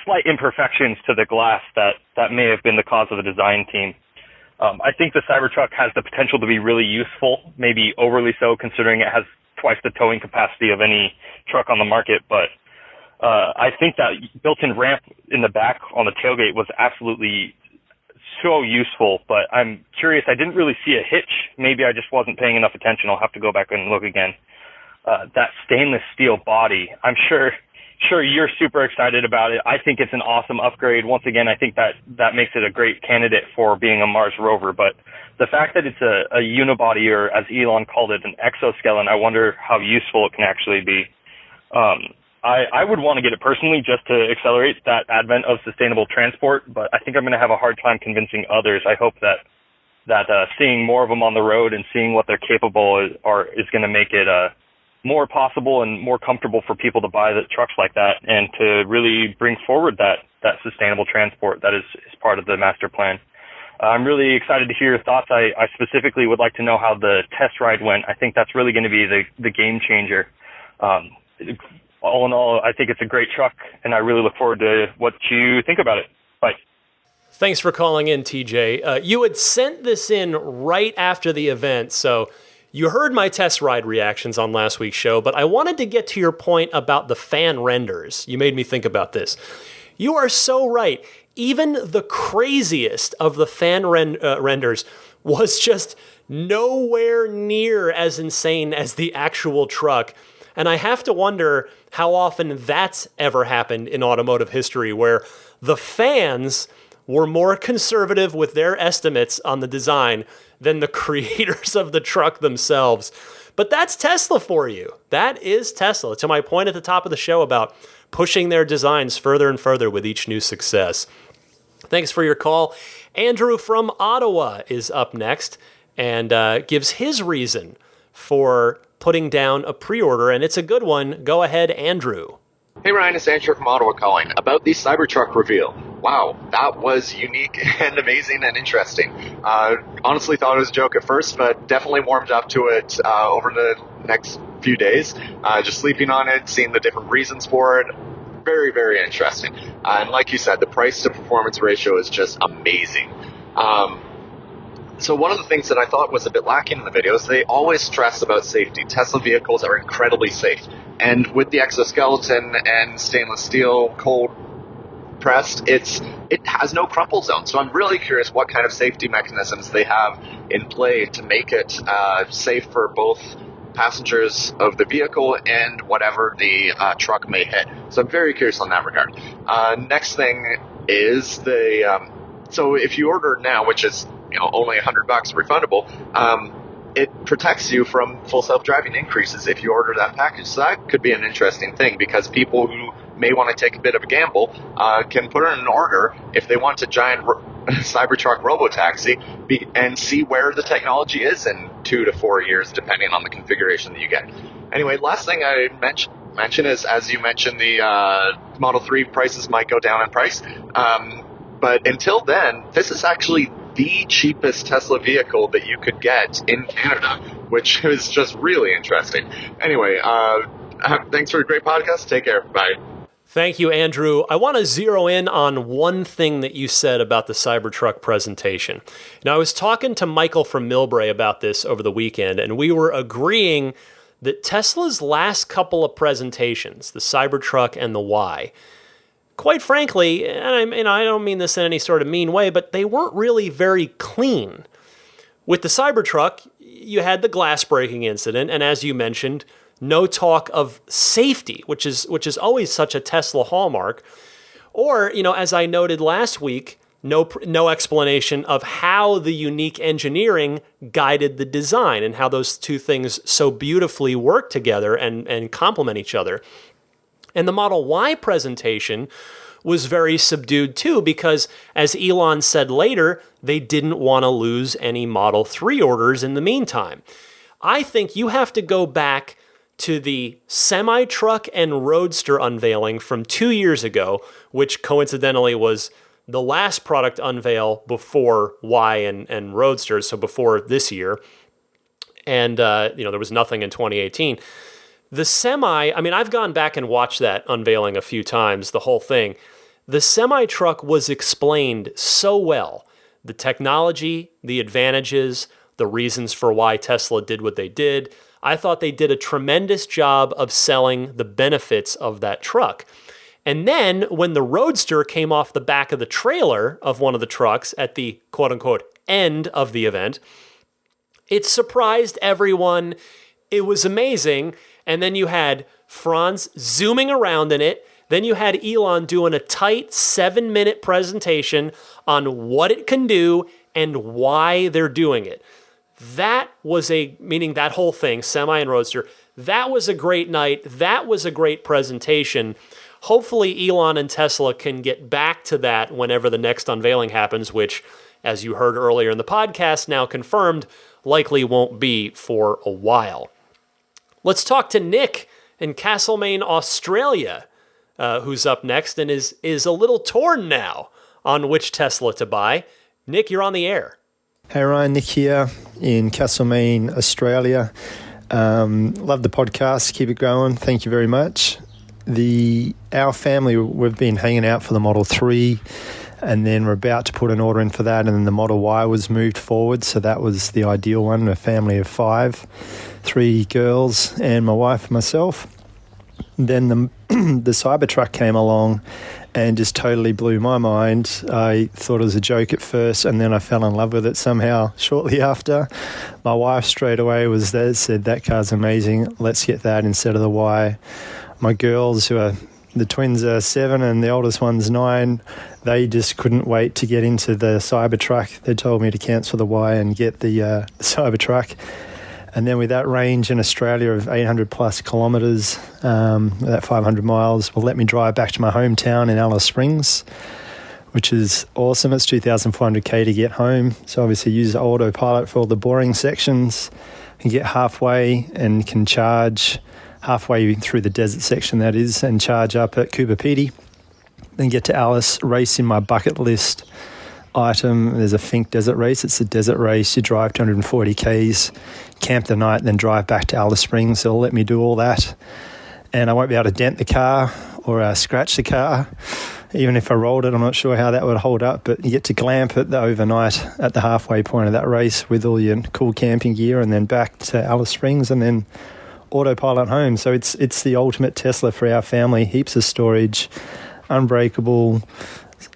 [SPEAKER 5] slight imperfections to the glass that may have been the cause of the design team. I think the Cybertruck has the potential to be really useful, maybe overly so considering it has twice the towing capacity of any truck on the market, but I think that built-in ramp in the back on the tailgate was absolutely so useful, but I'm curious, I didn't really see a hitch. Maybe I just wasn't paying enough attention. I'll have to go back and look again. That stainless steel body, I'm sure you're super excited about it. I think it's an awesome upgrade. Once again, I think that makes it a great candidate for being a Mars rover, but the fact that it's a unibody, or as Elon called it, an exoskeleton, I wonder how useful it can actually be. I would want to get it personally just to accelerate that advent of sustainable transport, but I think I'm going to have a hard time convincing others. I hope that seeing more of them on the road and seeing what they're capable is going to make it more possible and more comfortable for people to buy the trucks like that and to really bring forward that sustainable transport that is part of the master plan. I'm really excited to hear your thoughts. I specifically would like to know how the test ride went. I think that's really going to be the game changer. All in all, I think it's a great truck, and I really look forward to what you think about it. Bye.
[SPEAKER 1] Thanks for calling in, TJ. You had sent this in right after the event, so you heard my test ride reactions on last week's show, but I wanted to get to your point about the fan renders. You made me think about this. You are so right. Even the craziest of the fan renders was just nowhere near as insane as the actual truck. And I have to wonder how often that's ever happened in automotive history, where the fans were more conservative with their estimates on the design than the creators of the truck themselves. But that's Tesla for you. That is Tesla. To my point at the top of the show about pushing their designs further and further with each new success. Thanks for your call. Andrew from Ottawa is up next and gives his reason for putting down a pre-order, and it's a good one. Go ahead, Andrew.
[SPEAKER 6] Hey Ryan, it's Andrew from Ottawa calling about the Cybertruck reveal. Wow, that was unique and amazing and interesting. Honestly thought it was a joke at first, but definitely warmed up to it over the next few days. Just sleeping on it, seeing the different reasons for it. Very, very interesting. And like you said, the price to performance ratio is just amazing. So one of the things that I thought was a bit lacking in the video is they always stress about safety. Tesla vehicles are incredibly safe. And with the exoskeleton and stainless steel cold pressed, it has no crumple zone. So I'm really curious what kind of safety mechanisms they have in play to make it safe for both passengers of the vehicle and whatever the truck may hit. So I'm very curious on that regard. Next thing is so if you order now, which is only $100 refundable, it protects you from full self-driving increases if you order that package. So that could be an interesting thing, because people who may want to take a bit of a gamble can put in an order if they want a giant Cybertruck robotaxi and see where the technology is in 2 to 4 years, depending on the configuration that you get. Anyway, last thing I mention is, as you mentioned, the Model 3 prices might go down in price. But until then, this is actually the cheapest Tesla vehicle that you could get in Canada, which is just really interesting. Anyway, thanks for a great podcast. Take care. Bye.
[SPEAKER 1] Thank you, Andrew. I want to zero in on one thing that you said about the Cybertruck presentation. Now, I was talking to Michael from Millbrae about this over the weekend, and we were agreeing that Tesla's last couple of presentations, the Cybertruck and the Y, quite frankly, and I don't mean this in any sort of mean way, but they weren't really very clean. With the Cybertruck, you had the glass breaking incident, and as you mentioned, no talk of safety, which is always such a Tesla hallmark. Or, as I noted last week, no explanation of how the unique engineering guided the design and how those two things so beautifully work together and complement each other. And the Model Y presentation was very subdued too, because as Elon said later, they didn't want to lose any Model 3 orders in the meantime. I think you have to go back to the semi-truck and Roadster unveiling from 2 years ago, which coincidentally was the last product unveil before Y and Roadster, so before this year. And, there was nothing in 2018. The Semi, I've gone back and watched that unveiling a few times, the whole thing. The semi-truck was explained so well. The technology, the advantages, the reasons for why Tesla did what they did. I thought they did a tremendous job of selling the benefits of that truck. And then when the Roadster came off the back of the trailer of one of the trucks at the quote-unquote end of the event, it surprised everyone. It was amazing. And then you had Franz zooming around in it. Then you had Elon doing a tight 7-minute presentation on what it can do and why they're doing it. That was meaning that whole thing, Semi and Roadster, that was a great night. That was a great presentation. Hopefully Elon and Tesla can get back to that whenever the next unveiling happens, which, as you heard earlier in the podcast, now confirmed, likely won't be for a while. Let's talk to Nick in Castlemaine, Australia, who's up next and is a little torn now on which Tesla to buy. Nick, you're on the air.
[SPEAKER 7] Hey Ryan, Nick here in Castlemaine, Australia. Love the podcast. Keep it going. Thank you very much. Our family, we've been hanging out for the Model 3, and then we're about to put an order in for that, and then the Model Y was moved forward, so that was the ideal one, a family of 5, 3 girls and my wife and myself. Then the Cybertruck came along and just totally blew my mind. I thought it was a joke at first, and then I fell in love with it somehow shortly after. My wife straight away was there, said, that car's amazing, let's get that instead of the Y. My girls, the twins are 7 and the oldest one's 9, they just couldn't wait to get into the Cybertruck. They told me to cancel the Y and get the Cybertruck. And then with that range in Australia of 800 plus kilometres, that 500 miles, will let me drive back to my hometown in Alice Springs, which is awesome. It's 2,400 K to get home. So obviously use autopilot for all the boring sections. can get halfway and can charge halfway through the desert section, that is, and charge up at Cooper Pedy. Then get to Alice, race in my bucket list item. There's a Fink desert race. It's a desert race. You drive 240 Ks, camp the night, then drive back to Alice Springs. They'll let me do all that. And I won't be able to dent the car or scratch the car. Even if I rolled it, I'm not sure how that would hold up. But you get to glamp it overnight at the halfway point of that race with all your cool camping gear, and then back to Alice Springs, and then autopilot home. So it's the ultimate Tesla for our family. Heaps of storage, unbreakable,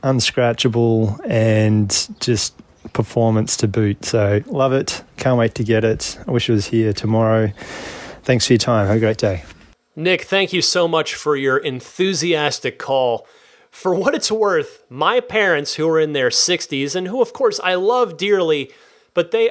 [SPEAKER 7] unscratchable, and just performance to boot. So love it. Can't wait to get it. I wish it was here tomorrow. Thanks for your time. Have a great day.
[SPEAKER 1] Nick, thank you so much for your enthusiastic call. For what it's worth, my parents, who are in their 60s and who, of course, I love dearly, but they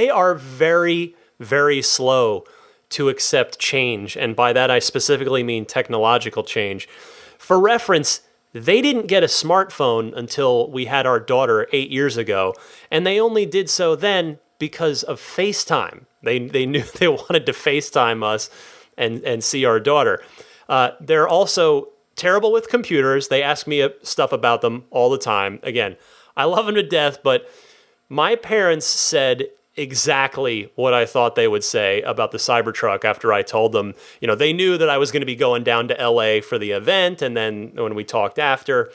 [SPEAKER 1] are very, very slow to accept change. And by that, I specifically mean technological change. For reference, they didn't get a smartphone until we had our daughter 8 years ago, and they only did so then because of FaceTime. They knew they wanted to FaceTime us and see our daughter. They're also terrible with computers. They ask me stuff about them all the time. Again, I love them to death, but my parents said exactly what I thought they would say about the Cybertruck after I told them. They knew that I was going to be going down to LA for the event, and then when we talked after,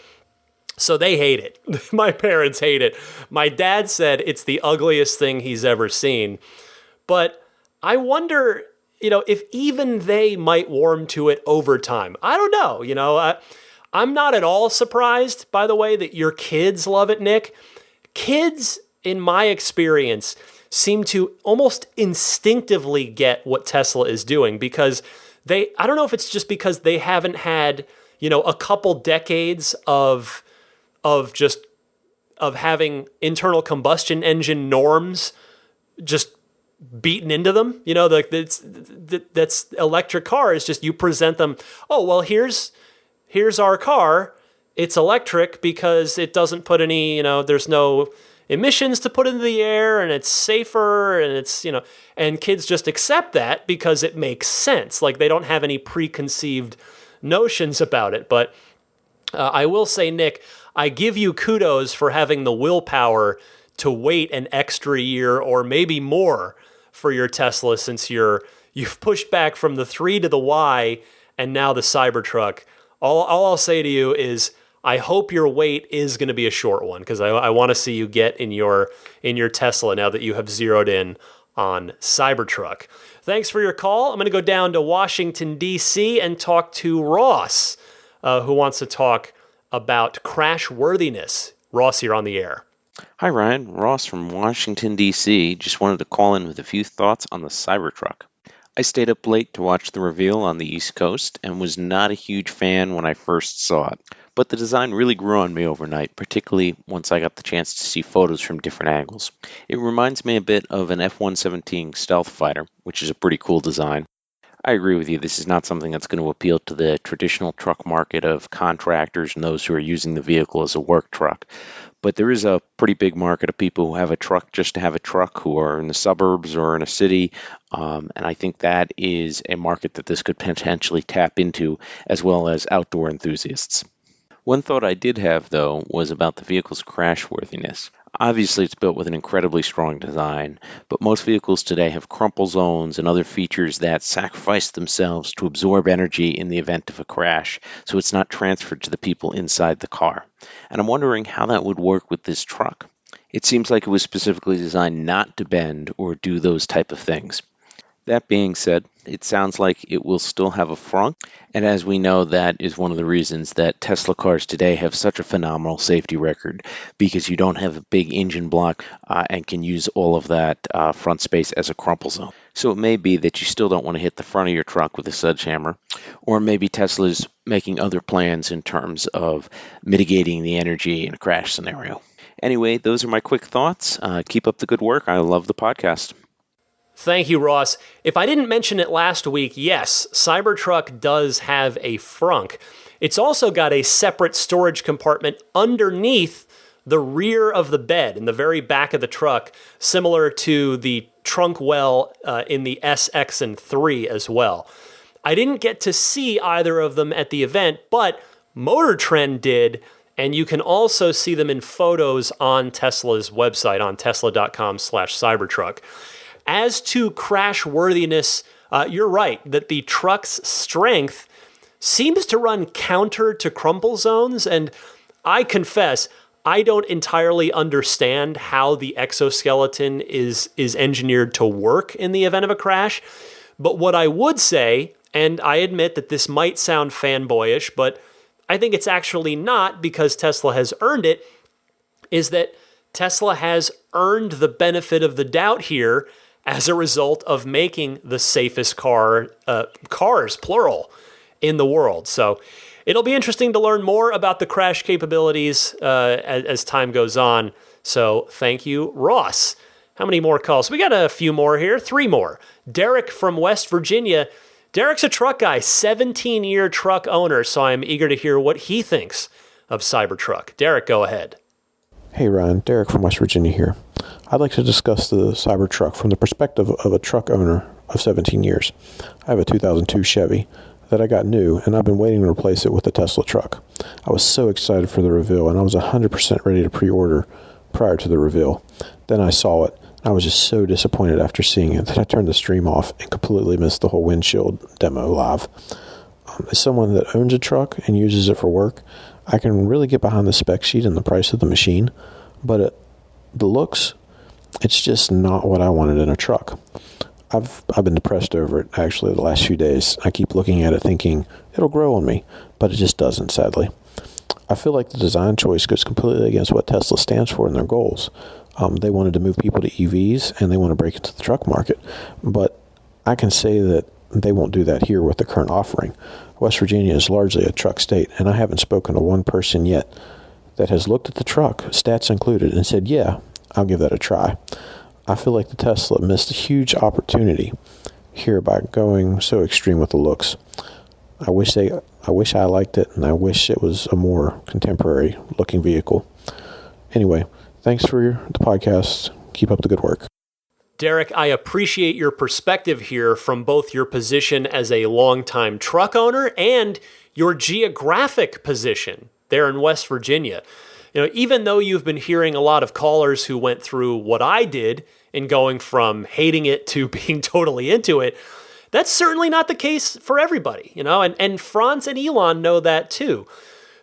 [SPEAKER 1] so they hate it. My parents hate it. My dad said it's the ugliest thing he's ever seen, but I wonder, if even they might warm to it over time. I don't know. I'm not at all surprised, by the way, that your kids love it, Nick. Kids, in my experience, seem to almost instinctively get what Tesla is doing, because I don't know if it's just because they haven't had, a couple decades of having internal combustion engine norms just beaten into them. That's electric cars. Just you present them. Oh, well, here's our car. It's electric because it doesn't put any, there's no emissions to put into the air, and it's safer, and it's, and kids just accept that because it makes sense. Like, they don't have any preconceived notions about it. But I will say, Nick, I give you kudos for having the willpower to wait an extra year or maybe more for your Tesla, since you've pushed back from the 3 to the Y and now the Cybertruck. All I'll say to you is I hope your wait is going to be a short one, because I want to see you get in your Tesla now that you have zeroed in on Cybertruck. Thanks for your call. I'm going to go down to Washington, D.C. and talk to Ross, who wants to talk about crash worthiness. Ross, you're on the air.
[SPEAKER 8] Hi, Ryan. Ross from Washington, D.C. Just wanted to call in with a few thoughts on the Cybertruck. I stayed up late to watch the reveal on the East Coast and was not a huge fan when I first saw it. But the design really grew on me overnight, particularly once I got the chance to see photos from different angles. It reminds me a bit of an F-117 stealth fighter, which is a pretty cool design. I agree with you, this is not something that's going to appeal to the traditional truck market of contractors and those who are using the vehicle as a work truck. But there is a pretty big market of people who have a truck just to have a truck, who are in the suburbs or in a city. And I think that is a market that this could potentially tap into, as well as outdoor enthusiasts. One thought I did have, though, was about the vehicle's crashworthiness. Obviously, it's built with an incredibly strong design, but most vehicles today have crumple zones and other features that sacrifice themselves to absorb energy in the event of a crash, so it's not transferred to the people inside the car. And I'm wondering how that would work with this truck. It seems like it was specifically designed not to bend or do those type of things. That being said, it sounds like it will still have a frunk, and as we know, that is one of the reasons that Tesla cars today have such a phenomenal safety record, because you don't have a big engine block and can use all of that front space as a crumple zone. So it may be that you still don't want to hit the front of your truck with a sledgehammer, or maybe Tesla's making other plans in terms of mitigating the energy in a crash scenario. Anyway, those are my quick thoughts. Keep up the good work. I love the podcast.
[SPEAKER 1] Thank you, Ross. If I didn't mention it last week, yes, Cybertruck does have a frunk. It's also got a separate storage compartment underneath the rear of the bed in the very back of the truck, similar to the trunk well in the SX and 3 as well. I didn't get to see either of them at the event, but Motor Trend did, and you can also see them in photos on Tesla's website on tesla.com/Cybertruck. As to crash worthiness, you're right that the truck's strength seems to run counter to crumple zones, and I confess, I don't entirely understand how the exoskeleton is engineered to work in the event of a crash. But what I would say, and I admit that this might sound fanboyish, but I think it's actually not because Tesla has earned it, is that Tesla has earned the benefit of the doubt here as a result of making the safest cars, plural, in the world. So it'll be interesting to learn more about the crash capabilities as time goes on. So thank you, Ross. How many more calls? We got a few more here, 3 more. Derek from West Virginia. Derek's a truck guy, 17-year truck owner, so I'm eager to hear what he thinks of Cybertruck. Derek, go ahead.
[SPEAKER 9] Hey Ryan, Derek from West Virginia here. I'd like to discuss the Cybertruck from the perspective of a truck owner of 17 years. I have a 2002 Chevy that I got new, and I've been waiting to replace it with a Tesla truck. I was so excited for the reveal, and I was 100% ready to pre-order prior to the reveal. Then I saw it. I was just so disappointed after seeing it that I turned the stream off and completely missed the whole windshield demo live. As someone that owns a truck and uses it for work, I can really get behind the spec sheet and the price of the machine, but the looks, it's just not what I wanted in a truck. I've been depressed over it, actually, the last few days. I keep looking at it thinking, it'll grow on me, but it just doesn't, sadly. I feel like the design choice goes completely against what Tesla stands for in their goals. They wanted to move people to EVs, and they want to break into the truck market. But I can say that they won't do that here with the current offering. West Virginia is largely a truck state, and I haven't spoken to one person yet that has looked at the truck, stats included, and said, yeah, I'll give that a try. I feel like the Tesla missed a huge opportunity here by going so extreme with the looks. I wish I liked it, and I wish it was a more contemporary looking vehicle. Anyway, thanks for the podcast. Keep up the good work.
[SPEAKER 1] Derek, I appreciate your perspective here from both your position as a longtime truck owner and your geographic position there in West Virginia. Even though you've been hearing a lot of callers who went through what I did in going from hating it to being totally into it, that's certainly not the case for everybody, and Franz and Elon know that too.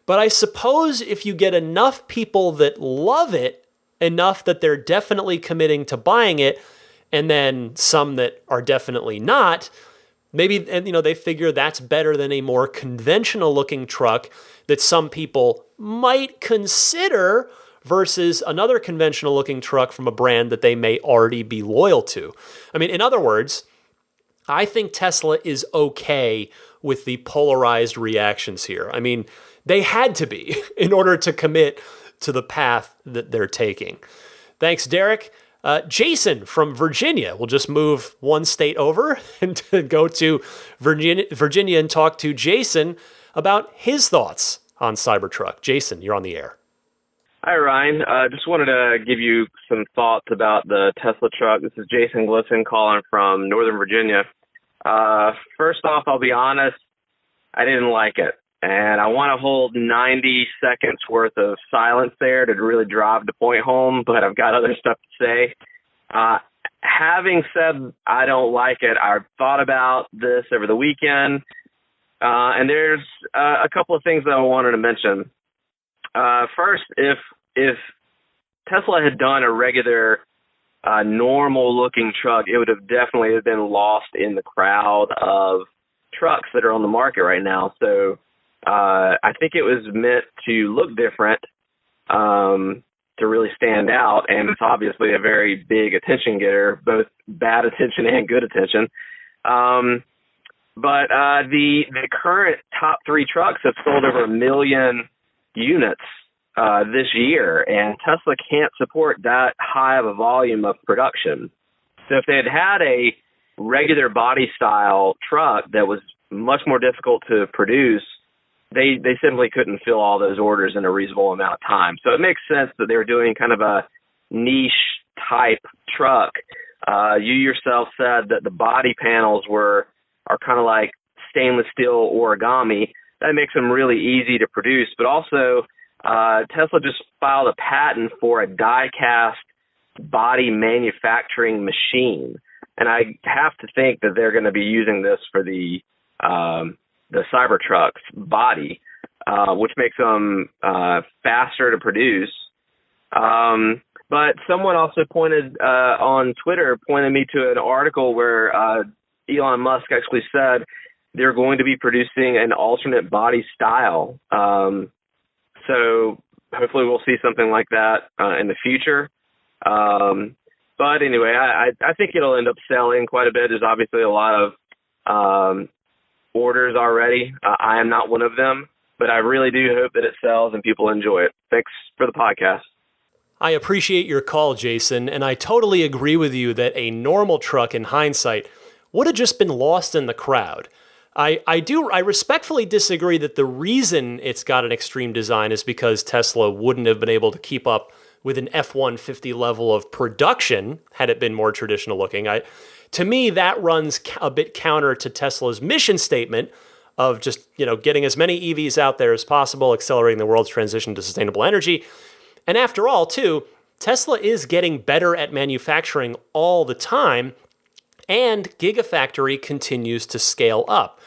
[SPEAKER 1] But I suppose if you get enough people that love it enough that they're definitely committing to buying it, and then some that are definitely not, maybe they figure that's better than a more conventional looking truck that some people might consider versus another conventional looking truck from a brand that they may already be loyal to. I mean, in other words, I think Tesla is okay with the polarized reactions here. I mean, they had to be in order to commit to the path that they're taking. Thanks, Derek. Jason from Virginia. We'll just move one state over and go to Virginia and talk to Jason about his thoughts on Cybertruck. Jason, you're on the air.
[SPEAKER 10] Hi, Ryan. Just wanted to give you some thoughts about the Tesla truck. This is Jason Glisten calling from Northern Virginia. First off, I'll be honest, I didn't like it. And I want to hold 90 seconds worth of silence there to really drive the point home, but I've got other stuff to say. Having said I don't like it, I thought about this over the weekend, and there's a couple of things that I wanted to mention. First, if Tesla had done a regular, normal-looking truck, it would have definitely been lost in the crowd of trucks that are on the market right now. So I think it was meant to look different, to really stand out, and it's obviously a very big attention getter, both bad attention and good attention. But the current top 3 trucks have sold over 1 million units this year, and Tesla can't support that high of a volume of production. So if they had had a regular body style truck that was much more difficult to produce, they simply couldn't fill all those orders in a reasonable amount of time. So it makes sense that they're doing kind of a niche type truck. You yourself said that the body panels are kind of like stainless steel origami. That makes them really easy to produce. But also, Tesla just filed a patent for a die-cast body manufacturing machine. And I have to think that they're going to be using this for the Cybertruck's body, which makes them faster to produce. But someone also on Twitter pointed me to an article where Elon Musk actually said they're going to be producing an alternate body style. So hopefully we'll see something like that in the future. But anyway, I think it'll end up selling quite a bit. There's obviously a lot of orders already. I am not one of them, but I really do hope that it sells and people enjoy it. Thanks for the podcast.
[SPEAKER 1] I appreciate your call, Jason, and I totally agree with you that a normal truck in hindsight would have just been lost in the crowd. I respectfully disagree that the reason it's got an extreme design is because Tesla wouldn't have been able to keep up with an F-150 level of production had it been more traditional looking. To me, that runs a bit counter to Tesla's mission statement of just, getting as many EVs out there as possible, accelerating the world's transition to sustainable energy. And after all, too, Tesla is getting better at manufacturing all the time, and Gigafactory continues to scale up.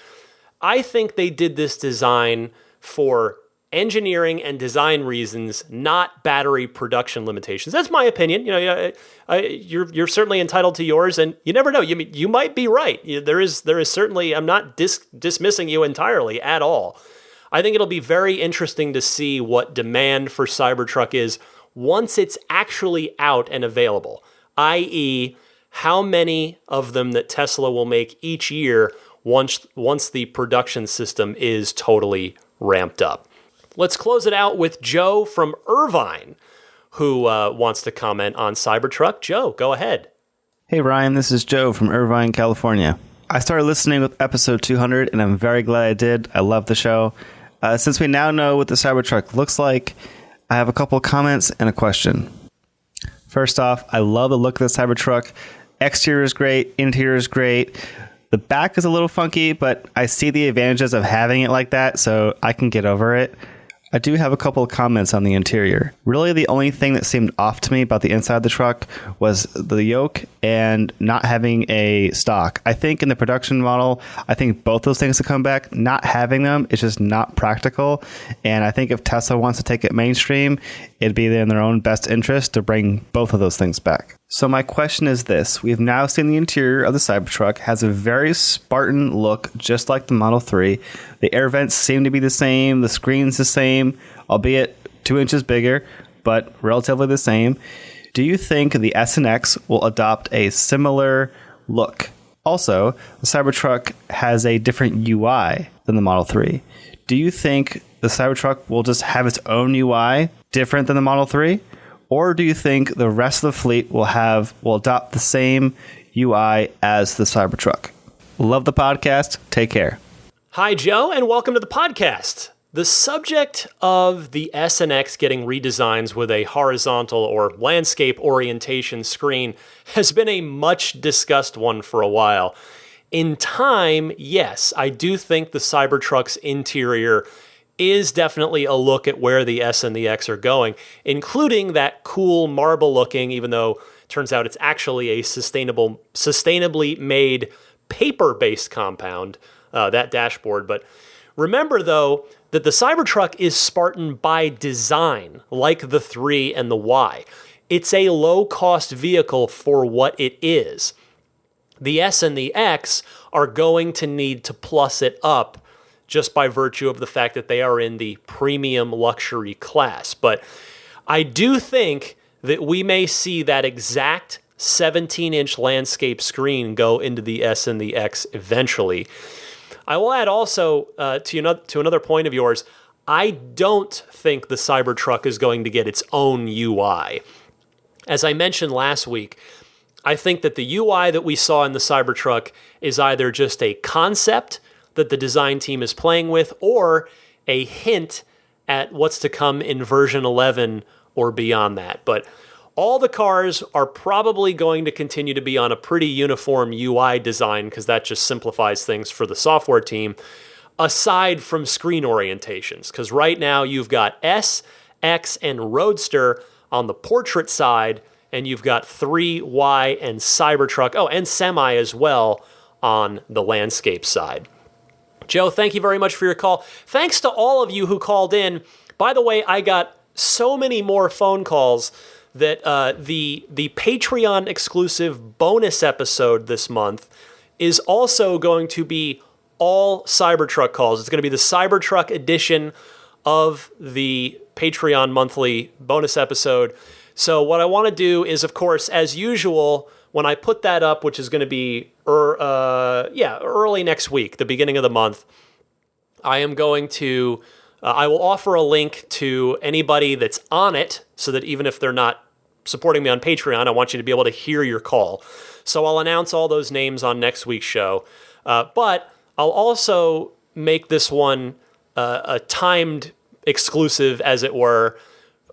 [SPEAKER 1] I think they did this design for engineering and design reasons, not battery production limitations. That's my opinion. You're certainly entitled to yours, and you never know. You might be right. There is certainly. I'm not dismissing you entirely at all. I think it'll be very interesting to see what demand for Cybertruck is once it's actually out and available, i.e., how many of them that Tesla will make each year once the production system is totally ramped up. Let's close it out with Joe from Irvine, who wants to comment on Cybertruck. Joe, go ahead.
[SPEAKER 11] Hey, Ryan, this is Joe from Irvine, California. I started listening with episode 200, and I'm very glad I did. I love the show. Since we now know what the Cybertruck looks like, I have a couple of comments and a question. First off, I love the look of the Cybertruck. Exterior is great. Interior is great. The back is a little funky, but I see the advantages of having it like that, so I can get over it. I do have a couple of comments on the interior. Really, the only thing that seemed off to me about the inside of the truck was the yoke and not having a stock. I think in the production model, I think both those things to come back. Not having them is just not practical. And I think if Tesla wants to take it mainstream, it'd be in their own best interest to bring both of those things back. So my question is this. We've now seen the interior of the Cybertruck has a very Spartan look, just like the Model 3. The air vents seem to be the same. The screen's the same, albeit 2 inches bigger, but relatively the same. Do you think the S and X will adopt a similar look? Also, the Cybertruck has a different UI than the Model 3. Do you think the Cybertruck will just have its own UI different than the Model 3? Or do you think the rest of the fleet will adopt the same UI as the Cybertruck? Love the podcast. Take care.
[SPEAKER 1] Hi, Joe, and welcome to the podcast. The subject of the S and X getting redesigns with a horizontal or landscape orientation screen has been a much discussed one for a while. In time, yes, I do think the Cybertruck's interior is definitely a look at where the S and the X are going, including that cool marble looking, even though it turns out it's actually a sustainably made paper-based compound, that dashboard. But remember, though, that the Cybertruck is Spartan by design, like the 3 and the Y. It's a low-cost vehicle for what it is. The S and the X are going to need to plus it up just by virtue of the fact that they are in the premium luxury class. But I do think that we may see that exact 17-inch landscape screen go into the S and the X eventually. I will add also to another point of yours, I don't think the Cybertruck is going to get its own UI. As I mentioned last week, I think that the UI that we saw in the Cybertruck is either just a concept that the design team is playing with, or a hint at what's to come in version 11 or beyond that. But all the cars are probably going to continue to be on a pretty uniform UI design because that just simplifies things for the software team, aside from screen orientations. Because right now you've got S, X, and Roadster on the portrait side, and you've got 3, Y, and Cybertruck, and Semi as well on the landscape side. Joe, thank you very much for your call. Thanks to all of you who called in. By the way, I got so many more phone calls that the Patreon exclusive bonus episode this month is also going to be all Cybertruck calls. It's going to be the Cybertruck edition of the Patreon monthly bonus episode. So what I want to do is, of course, as usual, when I put that up, which is going to be early next week, the beginning of the month, I am going to I will offer a link to anybody that's on it so that even if they're not supporting me on Patreon, I want you to be able to hear your call. So I'll announce all those names on next week's show. But I'll also make this one a timed exclusive, as it were,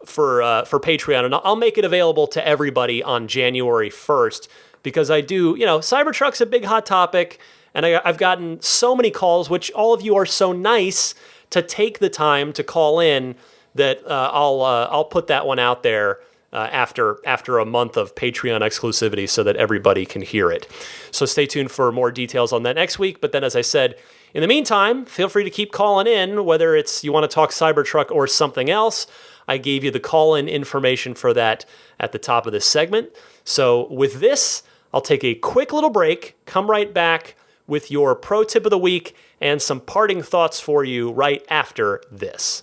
[SPEAKER 1] for Patreon, and I'll make it available to everybody on January 1st because I do, Cybertruck's a big hot topic, and I've gotten so many calls, which all of you are so nice to take the time to call in that I'll put that one out there after a month of Patreon exclusivity so that everybody can hear it. So stay tuned for more details on that next week. But then, as I said, in the meantime, feel free to keep calling in, whether it's you want to talk Cybertruck or something else. I gave you the call-in information for that at the top of this segment. So with this, I'll take a quick little break, come right back with your pro tip of the week and some parting thoughts for you right after this.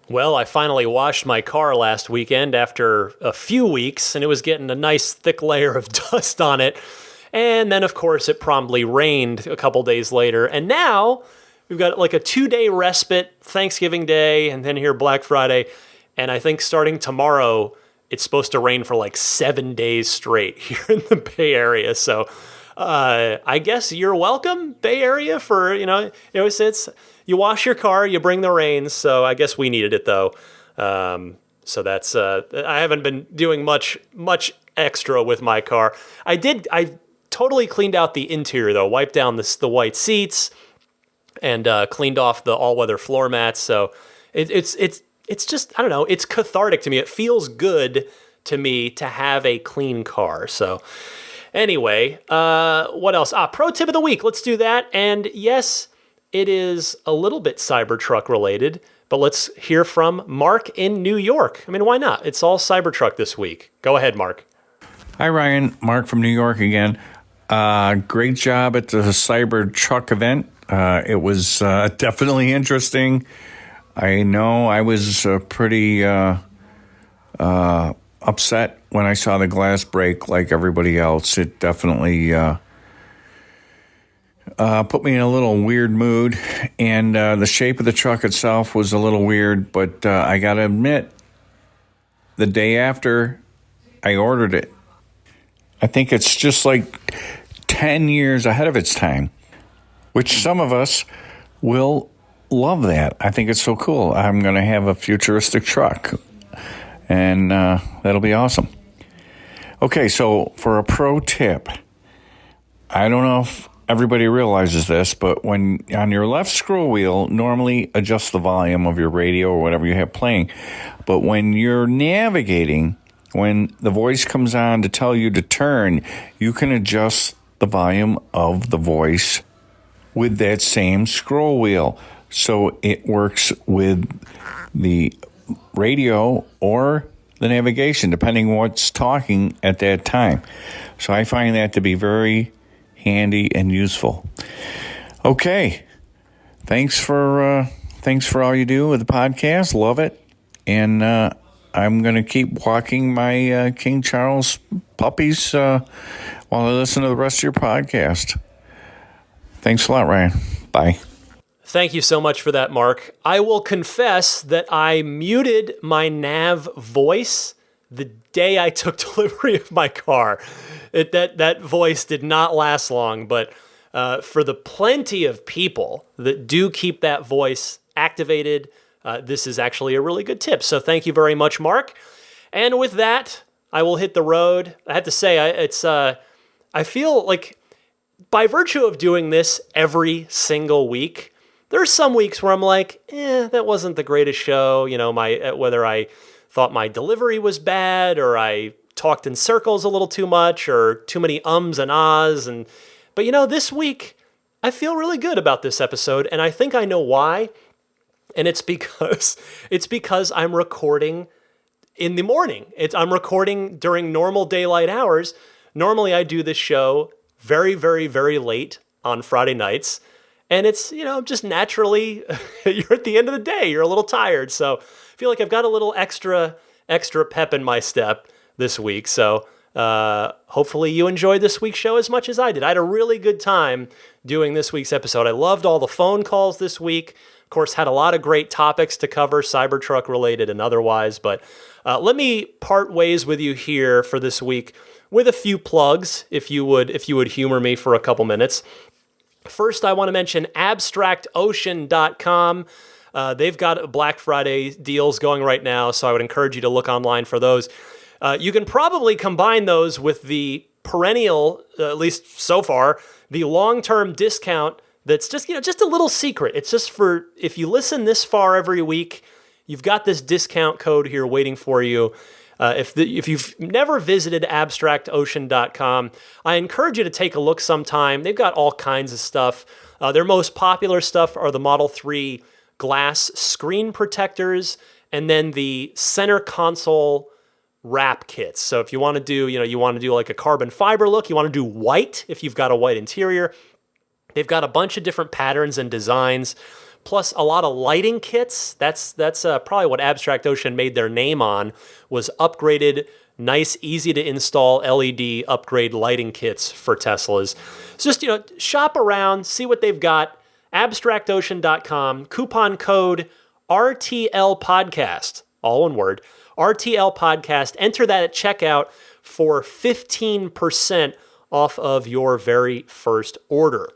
[SPEAKER 1] Well, I finally washed my car last weekend after a few weeks, and it was getting a nice thick layer of dust on it. And then, of course, it promptly rained a couple days later. And now we've got like a 2-day respite, Thanksgiving Day, and then here Black Friday. And I think starting tomorrow, it's supposed to rain for like 7 days straight here in the Bay Area. So I guess you're welcome, Bay Area, for, it's... You wash your car, you bring the rain, so I guess we needed it, though. So that's... I haven't been doing much extra with my car. I totally cleaned out the interior, though. Wiped down the white seats and cleaned off the all-weather floor mats. So it's just, I don't know, it's cathartic to me. It feels good to me to have a clean car. So anyway, what else? Pro tip of the week. Let's do that. And yes... It is a little bit Cybertruck related, but let's hear from Mark in New York. I mean, why not? It's all Cybertruck this week. Go ahead, Mark.
[SPEAKER 12] Hi, Ryan. Mark from New York again. Great job at the Cybertruck event. It was definitely interesting. I know I was pretty upset when I saw the glass break like everybody else. It definitely... put me in a little weird mood, and the shape of the truck itself was a little weird, but I gotta admit, the day after I ordered it, I think it's just like 10 years ahead of its time, which some of us will love that. I think it's so cool. I'm gonna have a futuristic truck, and that'll be awesome. Okay, so for a pro tip, I don't know if everybody realizes this, but when on your left scroll wheel, normally adjust the volume of your radio or whatever you have playing. But when you're navigating, when the voice comes on to tell you to turn, you can adjust the volume of the voice with that same scroll wheel. So it works with the radio or the navigation, depending on what's talking at that time. So I find that to be very handy and useful. Okay, thanks for all you do with the podcast. Love it, and I'm gonna keep walking my King Charles puppies while I listen to the rest of your podcast. Thanks a lot, Ryan. Bye.
[SPEAKER 1] Thank you so much for that, Mark. I will confess that I muted my nav voice the day I took delivery of my car. That voice did not last long, but for the plenty of people that do keep that voice activated, this is actually a really good tip. So thank you very much, Mark. And with that, I will hit the road. I have to say, I feel like by virtue of doing this every single week, there's some weeks where I'm like, that wasn't the greatest show. You know, whether I thought my delivery was bad, or I talked in circles a little too much, or too many ums and ahs. But you know, this week I feel really good about this episode, and I think I know why. And it's because I'm recording in the morning. I'm recording during normal daylight hours. Normally I do this show very, very, very late on Friday nights. And it's, just naturally, you're at the end of the day, you're a little tired. So I feel like I've got a little extra pep in my step this week. So hopefully you enjoyed this week's show as much as I did. I had a really good time doing this week's episode. I loved all the phone calls this week. Of course, had a lot of great topics to cover, Cybertruck related and otherwise. But let me part ways with you here for this week with a few plugs, if you would humor me for a couple minutes. First, I want to mention abstractocean.com. They've got Black Friday deals going right now, so I would encourage you to look online for those. You can probably combine those with the perennial, at least so far, the long-term discount that's just a little secret. It's just for, if you listen this far every week, you've got this discount code here waiting for you. If you've never visited abstractocean.com, I encourage you to take a look sometime. They've got all kinds of stuff. Their most popular stuff are the Model 3 glass screen protectors and then the center console wrap kits. So if you want to do, like a carbon fiber look, you want to do white if you've got a white interior. They've got a bunch of different patterns and designs, plus a lot of lighting kits. That's probably what Abstract Ocean made their name on, was upgraded, nice, easy to install LED upgrade lighting kits for Teslas. So just, shop around, see what they've got. abstractocean.com, coupon code RTL Podcast, all one word, RTL Podcast. Enter that at checkout for 15% off of your very first order.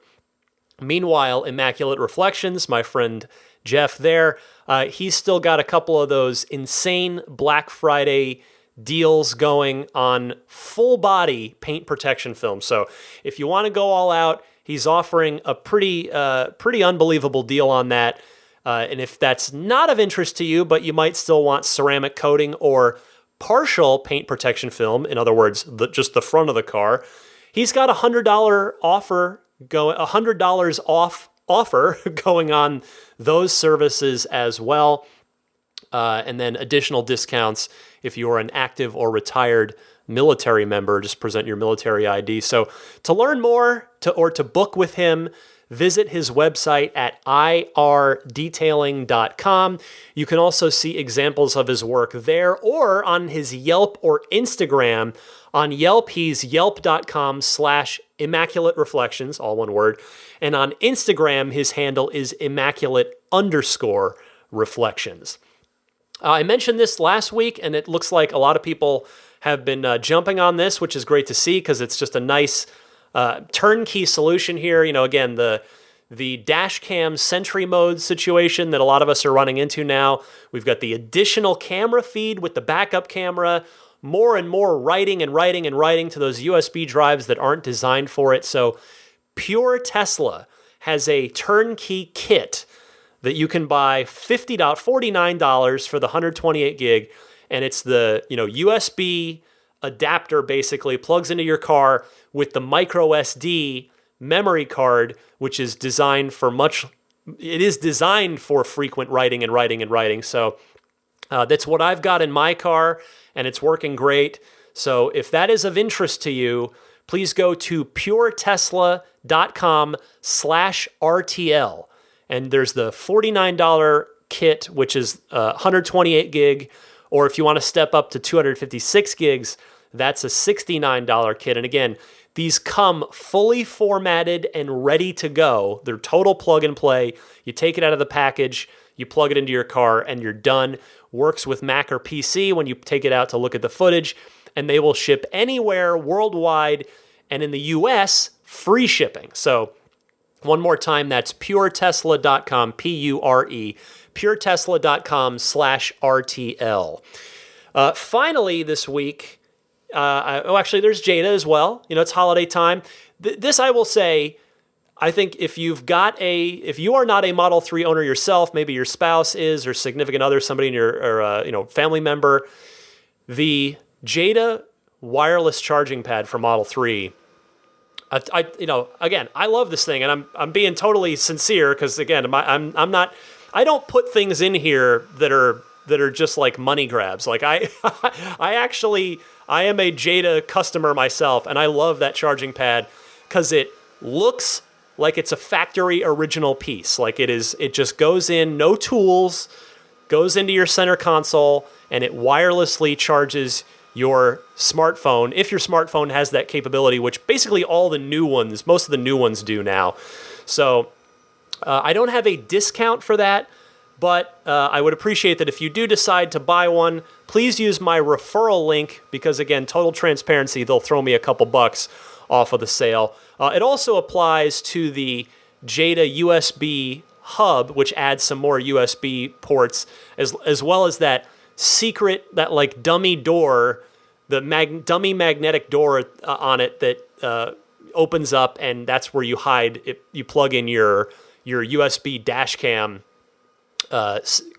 [SPEAKER 1] Meanwhile, Immaculate Reflections, my friend Jeff there, he's still got a couple of those insane Black Friday deals going on full body paint protection film. So if you want to go all out, he's offering a pretty unbelievable deal on that. And if that's not of interest to you, but you might still want ceramic coating or partial paint protection film, in other words, just the front of the car, he's got $100 off offer going on those services as well. And then additional discounts if you are an active or retired military member. Just present your military ID. So to learn more or to book with him, visit his website at irdetailing.com. You can also see examples of his work there or on his Yelp or Instagram. On Yelp, he's yelp.com/Immaculate Reflections, all one word. And on Instagram, his handle is Immaculate_Reflections. I mentioned this last week, and it looks like a lot of people have been jumping on this, which is great to see because it's just a nice turnkey solution here. Again, the dash cam Sentry mode situation that a lot of us are running into now. We've got the additional camera feed with the backup camera, more and more writing to those USB drives that aren't designed for it. So Pure Tesla has a turnkey kit that you can buy $49 for the 128 gig. And it's the USB adapter basically plugs into your car with the micro SD memory card, which is designed for frequent writing. So that's what I've got in my car, and it's working great. So if that is of interest to you, please go to puretesla.com/RTL. And there's the $49 kit, which is 128 gig. Or if you want to step up to 256 gigs, that's a $69 kit. And again, these come fully formatted and ready to go. They're total plug and play. You take it out of the package, you plug it into your car, and you're done works with Mac or PC when you take it out to look at the footage, and they will ship anywhere worldwide, and in the US, free shipping. So one more time, that's puretesla.com, P-U-R-E, puretesla.com/RTL. Finally, this week, actually, there's Jada as well. It's holiday time. This I will say, I think if you are not a Model 3 owner yourself, maybe your spouse is, or significant other, somebody in your family member, the Jada wireless charging pad for Model 3. Again, I love this thing, and I'm being totally sincere because again, I don't put things in here that are just like money grabs. Like I am a Jada customer myself, and I love that charging pad because it looks like it's a factory original piece. Like it just goes in, no tools, goes into your center console, and it wirelessly charges your smartphone, if your smartphone has that capability, which basically most of the new ones do now. So I don't have a discount for that, but I would appreciate that if you do decide to buy one, please use my referral link because, again, total transparency, they'll throw me a couple bucks off of the sale. It also applies to the Jada USB hub, which adds some more USB ports, as well as that secret, that like dummy door, the dummy magnetic door on it that opens up, and that's where you hide it. You plug in your USB dash cam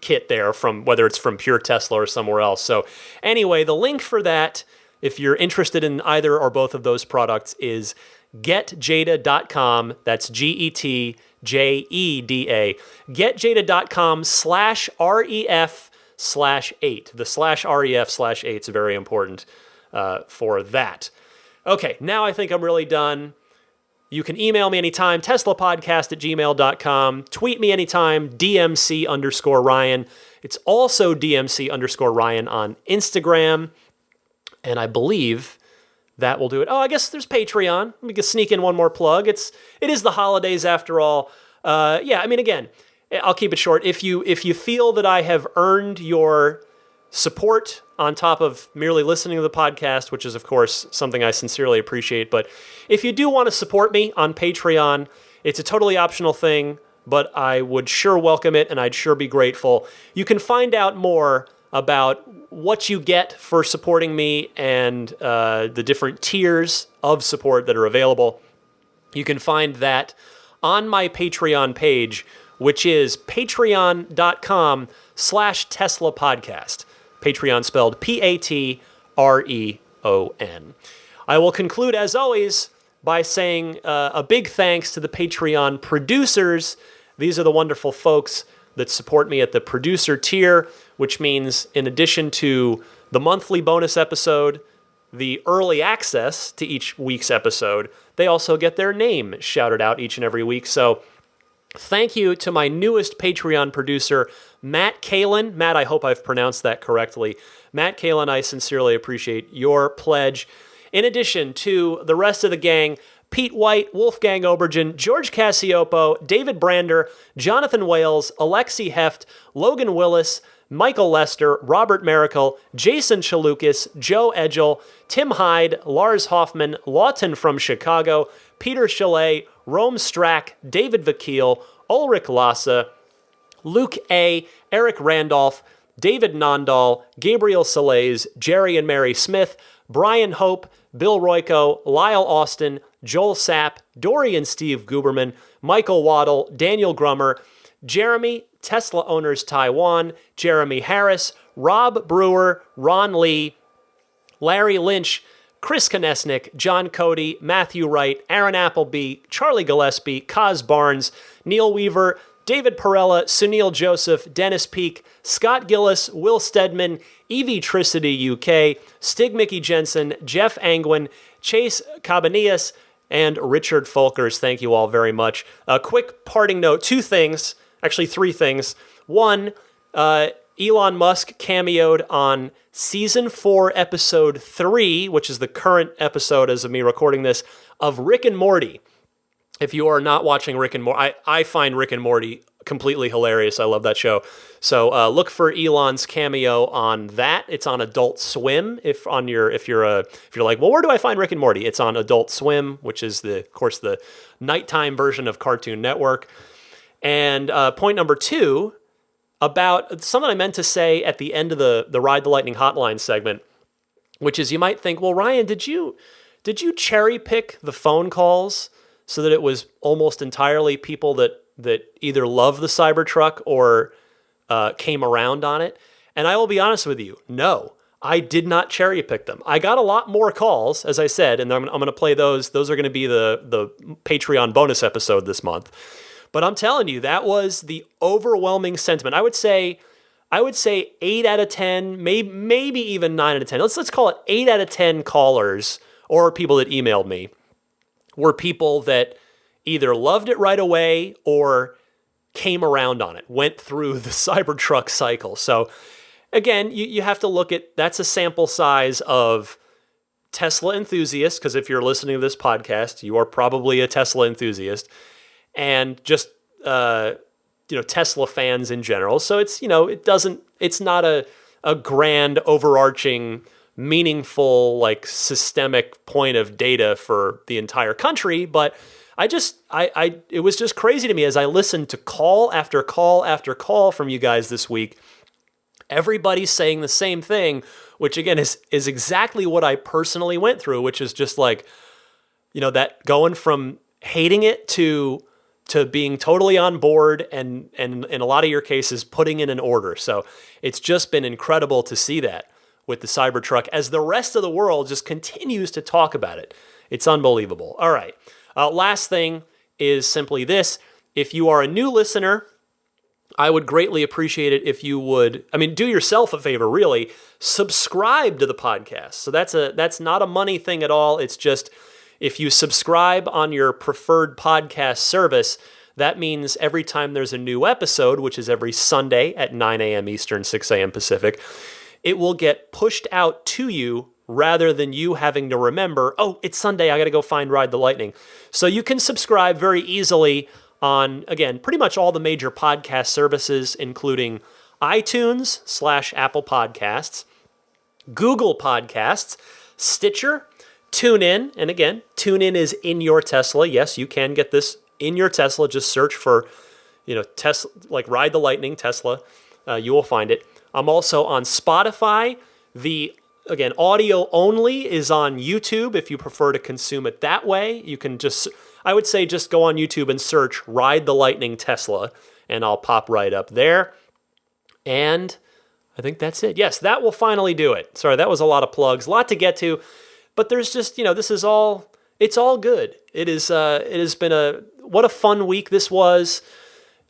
[SPEAKER 1] kit there, from whether it's from Pure Tesla or somewhere else. So anyway, the link for that, if you're interested in either or both of those products, is getjada.com. That's GETJEDA. Getjada.com/REF/8. The /REF/8 is very important for that. Okay, now I think I'm really done. You can email me anytime, teslapodcast@gmail.com. Tweet me anytime, DMC_Ryan. It's also DMC_Ryan on Instagram. And I believe that will do it. Oh, I guess there's Patreon. Let me just sneak in one more plug. It is the holidays after all. Again, I'll keep it short. If you feel that I have earned your support on top of merely listening to the podcast, which is, of course, something I sincerely appreciate, but if you do want to support me on Patreon, it's a totally optional thing, but I would sure welcome it, and I'd sure be grateful. You can find out more about what you get for supporting me and the different tiers of support that are available. You can find that on my Patreon page, which is patreon.com/Tesla podcast. Patreon spelled Patreon. I will conclude, as always, by saying a big thanks to the Patreon producers. These are the wonderful folks that support me at the producer tier, which means in addition to the monthly bonus episode, the early access to each week's episode, they also get their name shouted out each and every week. So thank you to my newest Patreon producer, Matt Kalin. Matt, I hope I've pronounced that correctly. Matt Kalin, I sincerely appreciate your pledge. In addition to the rest of the gang, Pete White, Wolfgang Obergen, George Cassiopo, David Brander, Jonathan Wales, Alexi Heft, Logan Willis, Michael Lester, Robert Miracle, Jason Chalukas, Joe Edgel, Tim Hyde, Lars Hoffman, Lawton from Chicago, Peter Chalet, Rome Strack, David Vakil, Ulrich Lassa, Luke A., Eric Randolph, David Nondahl, Gabriel Salays, Jerry and Mary Smith, Brian Hope, Bill Royko, Lyle Austin, Joel Sapp, Dory and Steve Guberman, Michael Waddle, Daniel Grummer, Jeremy, Tesla Owners Taiwan, Jeremy Harris, Rob Brewer, Ron Lee, Larry Lynch, Chris Konesnik, John Cody, Matthew Wright, Aaron Appleby, Charlie Gillespie, Kaz Barnes, Neil Weaver, David Perella, Sunil Joseph, Dennis Peak, Scott Gillis, Will Stedman, Evie Tricity UK, Stig Mickey Jensen, Jeff Angwin, Chase Cabanillas, and Richard Folkers. Thank you all very much. A quick parting note, three things. One, Elon Musk cameoed on Season 4, Episode 3, which is the current episode as of me recording this, of Rick and Morty. If you are not watching Rick and Morty, I find Rick and Morty completely hilarious. I love that show. So look for Elon's cameo on that. It's on Adult Swim. If you're like, well, where do I find Rick and Morty? It's on Adult Swim, which is of course the nighttime version of Cartoon Network. And point number 2, about something I meant to say at the end of the Ride the Lightning Hotline segment, which is, you might think, well, Ryan, did you cherry pick the phone calls so that it was almost entirely people that either love the Cybertruck or came around on it? And I will be honest with you, no, I did not cherry pick them. I got a lot more calls, as I said, and I'm going to play those. Those are going to be the Patreon bonus episode this month. But I'm telling you, that was the overwhelming sentiment. I would say 8 out of 10, maybe even 9 out of 10. Let's call it 8 out of 10 callers or people that emailed me were people that either loved it right away or came around on it, went through the Cybertruck cycle. So again, you have to look at, that's a sample size of Tesla enthusiasts, because if you're listening to this podcast, you are probably a Tesla enthusiast, and just Tesla fans in general. So it's not a grand overarching meaningful like systemic point of data for the entire country, but it was just crazy to me as I listened to call after call after call from you guys this week. Everybody's saying the same thing, which again is exactly what I personally went through, which is just like, that going from hating it to being totally on board and in a lot of your cases putting in an order. So it's just been incredible to see that with the Cybertruck as the rest of the world just continues to talk about it. It's unbelievable. All right. Last thing is simply this. If you are a new listener, I would greatly appreciate it if you would, do yourself a favor, really, subscribe to the podcast. So that's not a money thing at all. It's just, if you subscribe on your preferred podcast service, that means every time there's a new episode, which is every Sunday at 9 a.m. Eastern, 6 a.m. Pacific, it will get pushed out to you rather than you having to remember, oh, it's Sunday, I got to go find Ride the Lightning. So you can subscribe very easily on, again, pretty much all the major podcast services, including iTunes/Apple Podcasts, Google Podcasts, Stitcher, TuneIn, and again, TuneIn is in your Tesla. Yes, you can get this in your Tesla. Just search for, Tesla, like Ride the Lightning Tesla. You will find it. I'm also on Spotify. Again, audio only is on YouTube. If you prefer to consume it that way, you can I would say just go on YouTube and search Ride the Lightning Tesla, and I'll pop right up there. And I think that's it. Yes, that will finally do it. Sorry, that was a lot of plugs, a lot to get to. But there's just, this is it's all good. It has been what a fun week this was.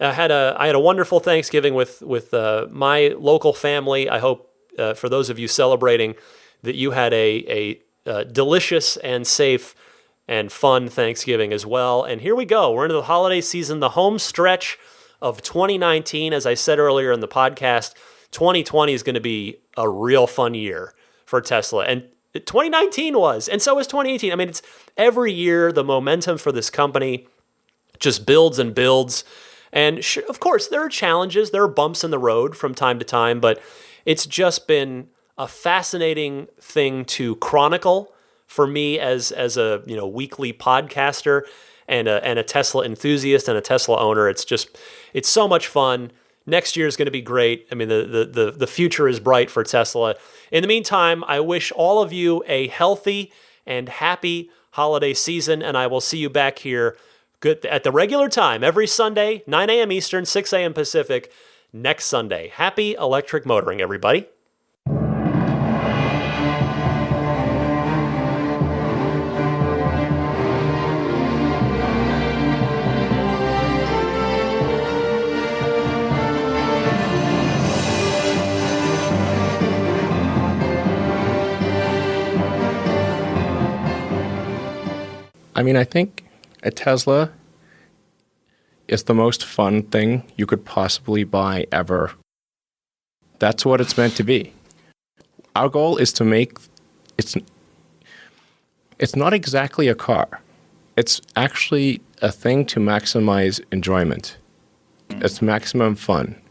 [SPEAKER 1] I had a wonderful Thanksgiving with my local family. I hope for those of you celebrating that you had a delicious and safe and fun Thanksgiving as well. And here we go. We're into the holiday season, the home stretch of 2019. As I said earlier in the podcast, 2020 is going to be a real fun year for Tesla. And 2019 was, and so was 2018. It's every year the momentum for this company just builds and builds. And of course, there are challenges, there are bumps in the road from time to time, but it's just been a fascinating thing to chronicle for me as a weekly podcaster and a Tesla enthusiast and a Tesla owner. It's so much fun. Next year is going to be great. The future is bright for Tesla. In the meantime, I wish all of you a healthy and happy holiday season, and I will see you back here at the regular time every Sunday, 9 a.m. Eastern, 6 a.m. Pacific, next Sunday. Happy electric motoring, everybody.
[SPEAKER 13] I think a Tesla is the most fun thing you could possibly buy ever. That's what it's meant to be. Our goal is to make it's not exactly a car. It's actually a thing to maximize enjoyment. It's maximum fun.